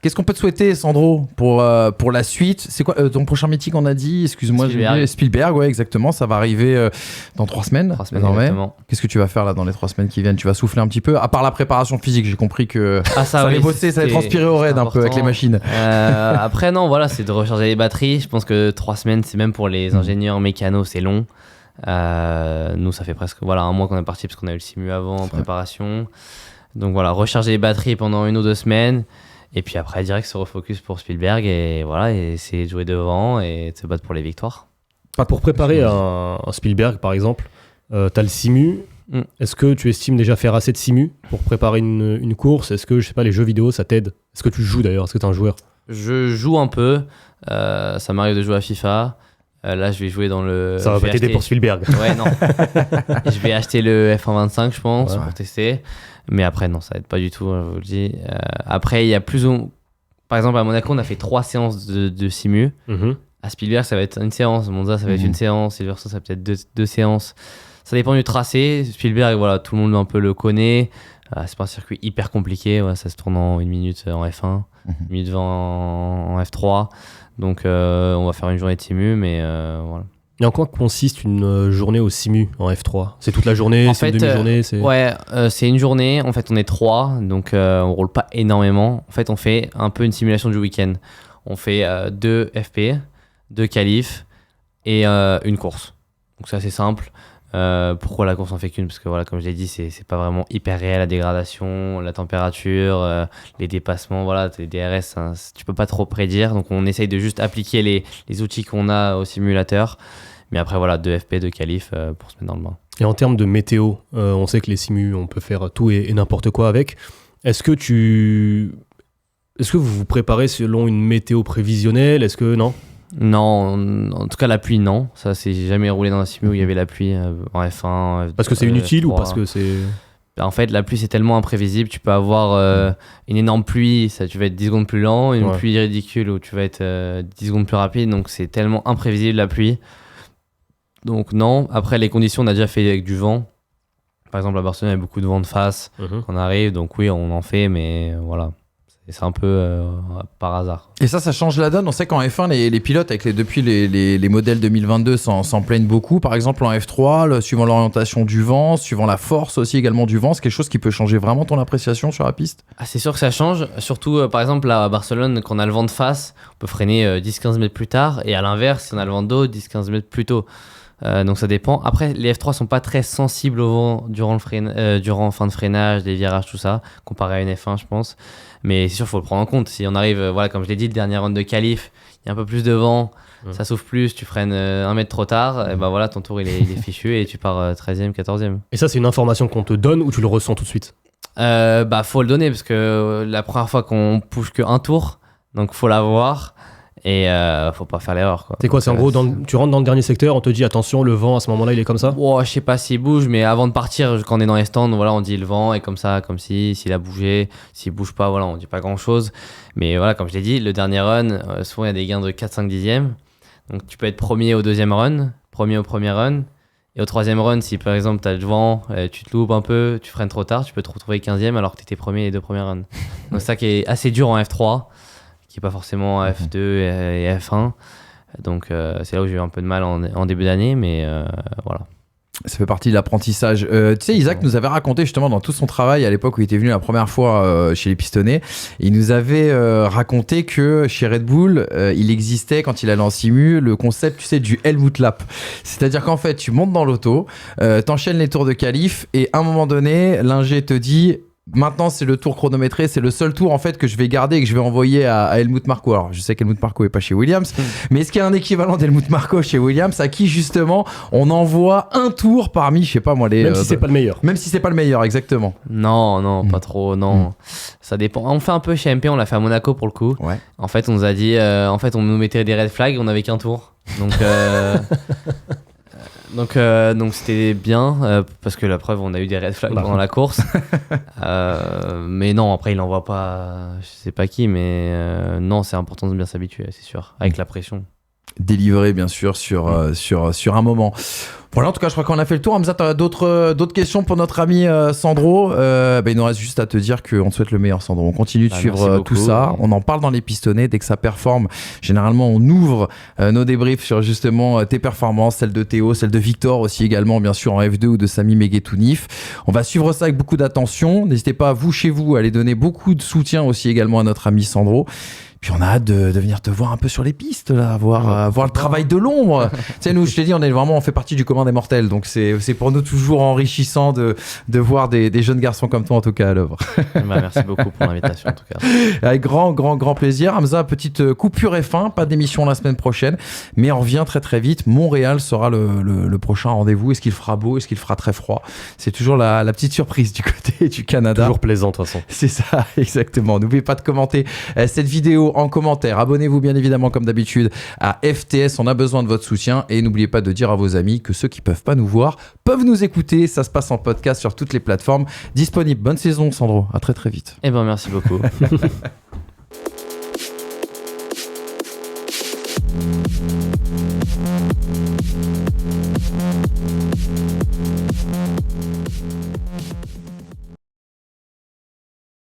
Qu'est-ce qu'on peut te souhaiter, Sandro, pour la suite? C'est quoi ton prochain meeting, on a dit? Excuse-moi, Spielberg, ouais, exactement. Ça va arriver dans 3 semaines. 3 semaines, exactement. Qu'est-ce que tu vas faire là dans les 3 semaines qui viennent? Tu vas souffler un petit peu? À part la préparation physique, j'ai compris que ça allait bosser, ça allait transpirer au raid un peu avec les machines. Après, non, voilà, c'est de recharger les batteries. Je pense que 3 semaines, c'est même pour les ingénieurs mécanos, c'est long. Nous, ça fait presque 1 mois qu'on est parti parce qu'on a eu le simu avant en préparation. Donc voilà, recharger les batteries pendant 1 ou 2 semaines. Et puis après, direct se refocus pour Spielberg et voilà, et essayer de jouer devant et de se battre pour les victoires. Pour préparer un Spielberg, par exemple, t'as le simu. Est-ce que tu estimes déjà faire assez de simu pour préparer une course? Est-ce que, je sais pas, les jeux vidéo, ça t'aide? Est-ce que tu joues d'ailleurs? Est-ce que t'es un joueur? Je joue un peu. Ça m'arrive de jouer à FIFA. Là, je vais jouer dans le... Ça va pas t'aider pour Spielberg. Ouais, non. Je vais acheter le F125, je pense, pour tester. Mais après, non, ça aide pas du tout, je vous le dis. Après, il y a plus ou... Par exemple, à Monaco, on a fait 3 séances de simu. À Spielberg, ça va être une séance. Monza, ça va être une séance. Silverstone, ça va peut-être 2 séances. Ça dépend du tracé. Spielberg, voilà, tout le monde un peu le connaît. C'est pas un circuit hyper compliqué. Ouais, ça se tourne en 1 minute en F1, 1 minute 20 en F3. Donc, on va faire une journée de simu, mais voilà. Et en quoi consiste une journée au simu en F3? C'est toute la journée? C'est une demi-journée? C'est une journée. En fait, on est 3, donc on roule pas énormément. En fait, on fait un peu une simulation du week-end. On fait 2 FP, 2 qualifs et une course. Donc c'est assez simple. Pourquoi la course en fait qu'une? Parce que voilà, comme je l'ai dit, c'est pas vraiment hyper réel, la dégradation, la température, les dépassements, voilà, les DRS, hein, tu peux pas trop prédire. Donc on essaye de juste appliquer les outils qu'on a au simulateur. Mais après voilà, 2 FP, 2 qualifs pour se mettre dans le bain. Et en termes de météo, on sait que les simus, on peut faire tout et n'importe quoi avec. Est-ce que vous vous préparez selon une météo prévisionnelle? Est-ce que non? Non, en tout cas la pluie non, ça c'est jamais roulé dans un simu où il y avait la pluie en F1. Parce que c'est inutile ou parce que c'est... En fait la pluie c'est tellement imprévisible, tu peux avoir une énorme pluie, ça, tu vas être 10 secondes plus lent, une pluie ridicule où tu vas être 10 secondes plus rapide, donc c'est tellement imprévisible la pluie. Donc non, après les conditions on a déjà fait avec du vent. Par exemple à Barcelone il y a beaucoup de vent de face quand on arrive, donc oui on en fait, mais voilà. C'est un peu par hasard. Et ça change la donne. On sait qu'en F1, les pilotes, depuis les modèles 2022, s'en plaignent beaucoup. Par exemple, en F3, suivant l'orientation du vent, suivant la force aussi également du vent, c'est quelque chose qui peut changer vraiment ton appréciation sur la piste? C'est sûr que ça change. Surtout, par exemple, là, à Barcelone, quand on a le vent de face, on peut freiner 10-15 mètres plus tard. Et à l'inverse, si on a le vent de dos, 10-15 mètres plus tôt. Donc ça dépend. Après, les F3 sont pas très sensibles au vent durant fin de freinage, des virages, tout ça, comparé à une F1, je pense. Mais c'est sûr, il faut le prendre en compte. Si on arrive, voilà, comme je l'ai dit, le dernier round de qualif, il y a un peu plus de vent, ça souffle plus, tu freines 1 mètre trop tard, et ben voilà, ton tour il est fichu et tu pars 13e, 14e. Et ça, c'est une information qu'on te donne ou tu le ressens tout de suite? Faut le donner parce que la première fois qu'on push que 1 tour, donc faut l'avoir. Et faut pas faire l'erreur, quoi. C'est quoi, c'est en gros, tu rentres dans le dernier secteur, on te dit attention, le vent à ce moment-là il est comme ça? Je sais pas s'il bouge, mais avant de partir, quand on est dans les stands, voilà, on dit le vent est comme ça, comme s'il a bougé. S'il bouge pas, voilà, on dit pas grand-chose. Mais voilà, comme je l'ai dit, le dernier run, souvent il y a des gains de 4-5 dixièmes. Donc tu peux être premier au deuxième run, premier au premier run. Et au troisième run, si par exemple tu as le vent, tu te loupes un peu, tu freines trop tard, tu peux te retrouver 15e alors que tu étais premier les 2 premiers runs. Donc c'est ça qui est assez dur en F3, qui n'est pas forcément F2 et F1. Donc c'est là où j'ai eu un peu de mal en début d'année, mais voilà. Ça fait partie de l'apprentissage. Tu sais, Isaac nous avait raconté justement dans tout son travail à l'époque où il était venu la première fois chez les Pistonnés. Il nous avait raconté que chez Red Bull, il existait quand il allait en simu le concept, tu sais, du Helmut Lap. C'est-à-dire qu'en fait, tu montes dans l'auto, t'enchaînes les tours de qualif et à un moment donné, l'ingé te dit... Maintenant, c'est le tour chronométré, c'est le seul tour en fait que je vais garder et que je vais envoyer à Helmut Marko. Alors, je sais qu'Helmut Marko est pas chez Williams, mais est-ce qu'il y a un équivalent d'Helmut Marko chez Williams à qui justement on envoie un tour parmi, je sais pas moi, les. Même si c'est pas le meilleur. Même si c'est pas le meilleur, exactement. Non, pas trop, non. Ça dépend. On fait un peu chez MP, on l'a fait à Monaco pour le coup. Ouais. En fait, on nous a dit, on nous mettait des red flags, on n'avait qu'un tour. Donc c'était bien parce que la preuve on a eu des red flags pendant la course mais non après il n'envoie pas je sais pas qui mais non c'est important de bien s'habituer c'est sûr avec la pression délivré bien sûr sur un moment. Voilà, en tout cas, je crois qu'on a fait le tour. Hamza, tu as d'autres questions pour notre ami Sandro. Il nous reste juste à te dire qu'on te souhaite le meilleur, Sandro. On continue de suivre tout ça. On en parle dans les Pistonnés. Dès que ça performe, généralement, on ouvre nos débriefs sur justement tes performances, celles de Théo, celles de Victor aussi également, bien sûr, en F2 ou de Sami Meghetounif. On va suivre ça avec beaucoup d'attention. N'hésitez pas, vous, chez vous, à aller donner beaucoup de soutien aussi également à notre ami Sandro. Puis on a hâte de venir te voir un peu sur les pistes, là, voir le travail de l'ombre. Tu sais, nous, je t'ai dit, on fait partie du commun des mortels. Donc c'est pour nous toujours enrichissant de voir des jeunes garçons comme toi, en tout cas, à l'œuvre. Merci beaucoup pour l'invitation, en tout cas. Avec grand plaisir. Hamza, petite coupure F1, pas d'émission la semaine prochaine, mais on revient très très vite. Montréal sera le prochain rendez-vous. Est-ce qu'il fera beau? Est-ce qu'il fera très froid? C'est toujours la petite surprise du côté du Canada. Toujours plaisant, de toute façon. C'est ça, exactement. N'oubliez pas de commenter cette vidéo en commentaire. Abonnez-vous bien évidemment comme d'habitude à FTS, on a besoin de votre soutien et n'oubliez pas de dire à vos amis que ceux qui peuvent pas nous voir peuvent nous écouter. Ça se passe en podcast sur toutes les plateformes disponibles. Bonne saison Sandro, à très très vite. Merci beaucoup.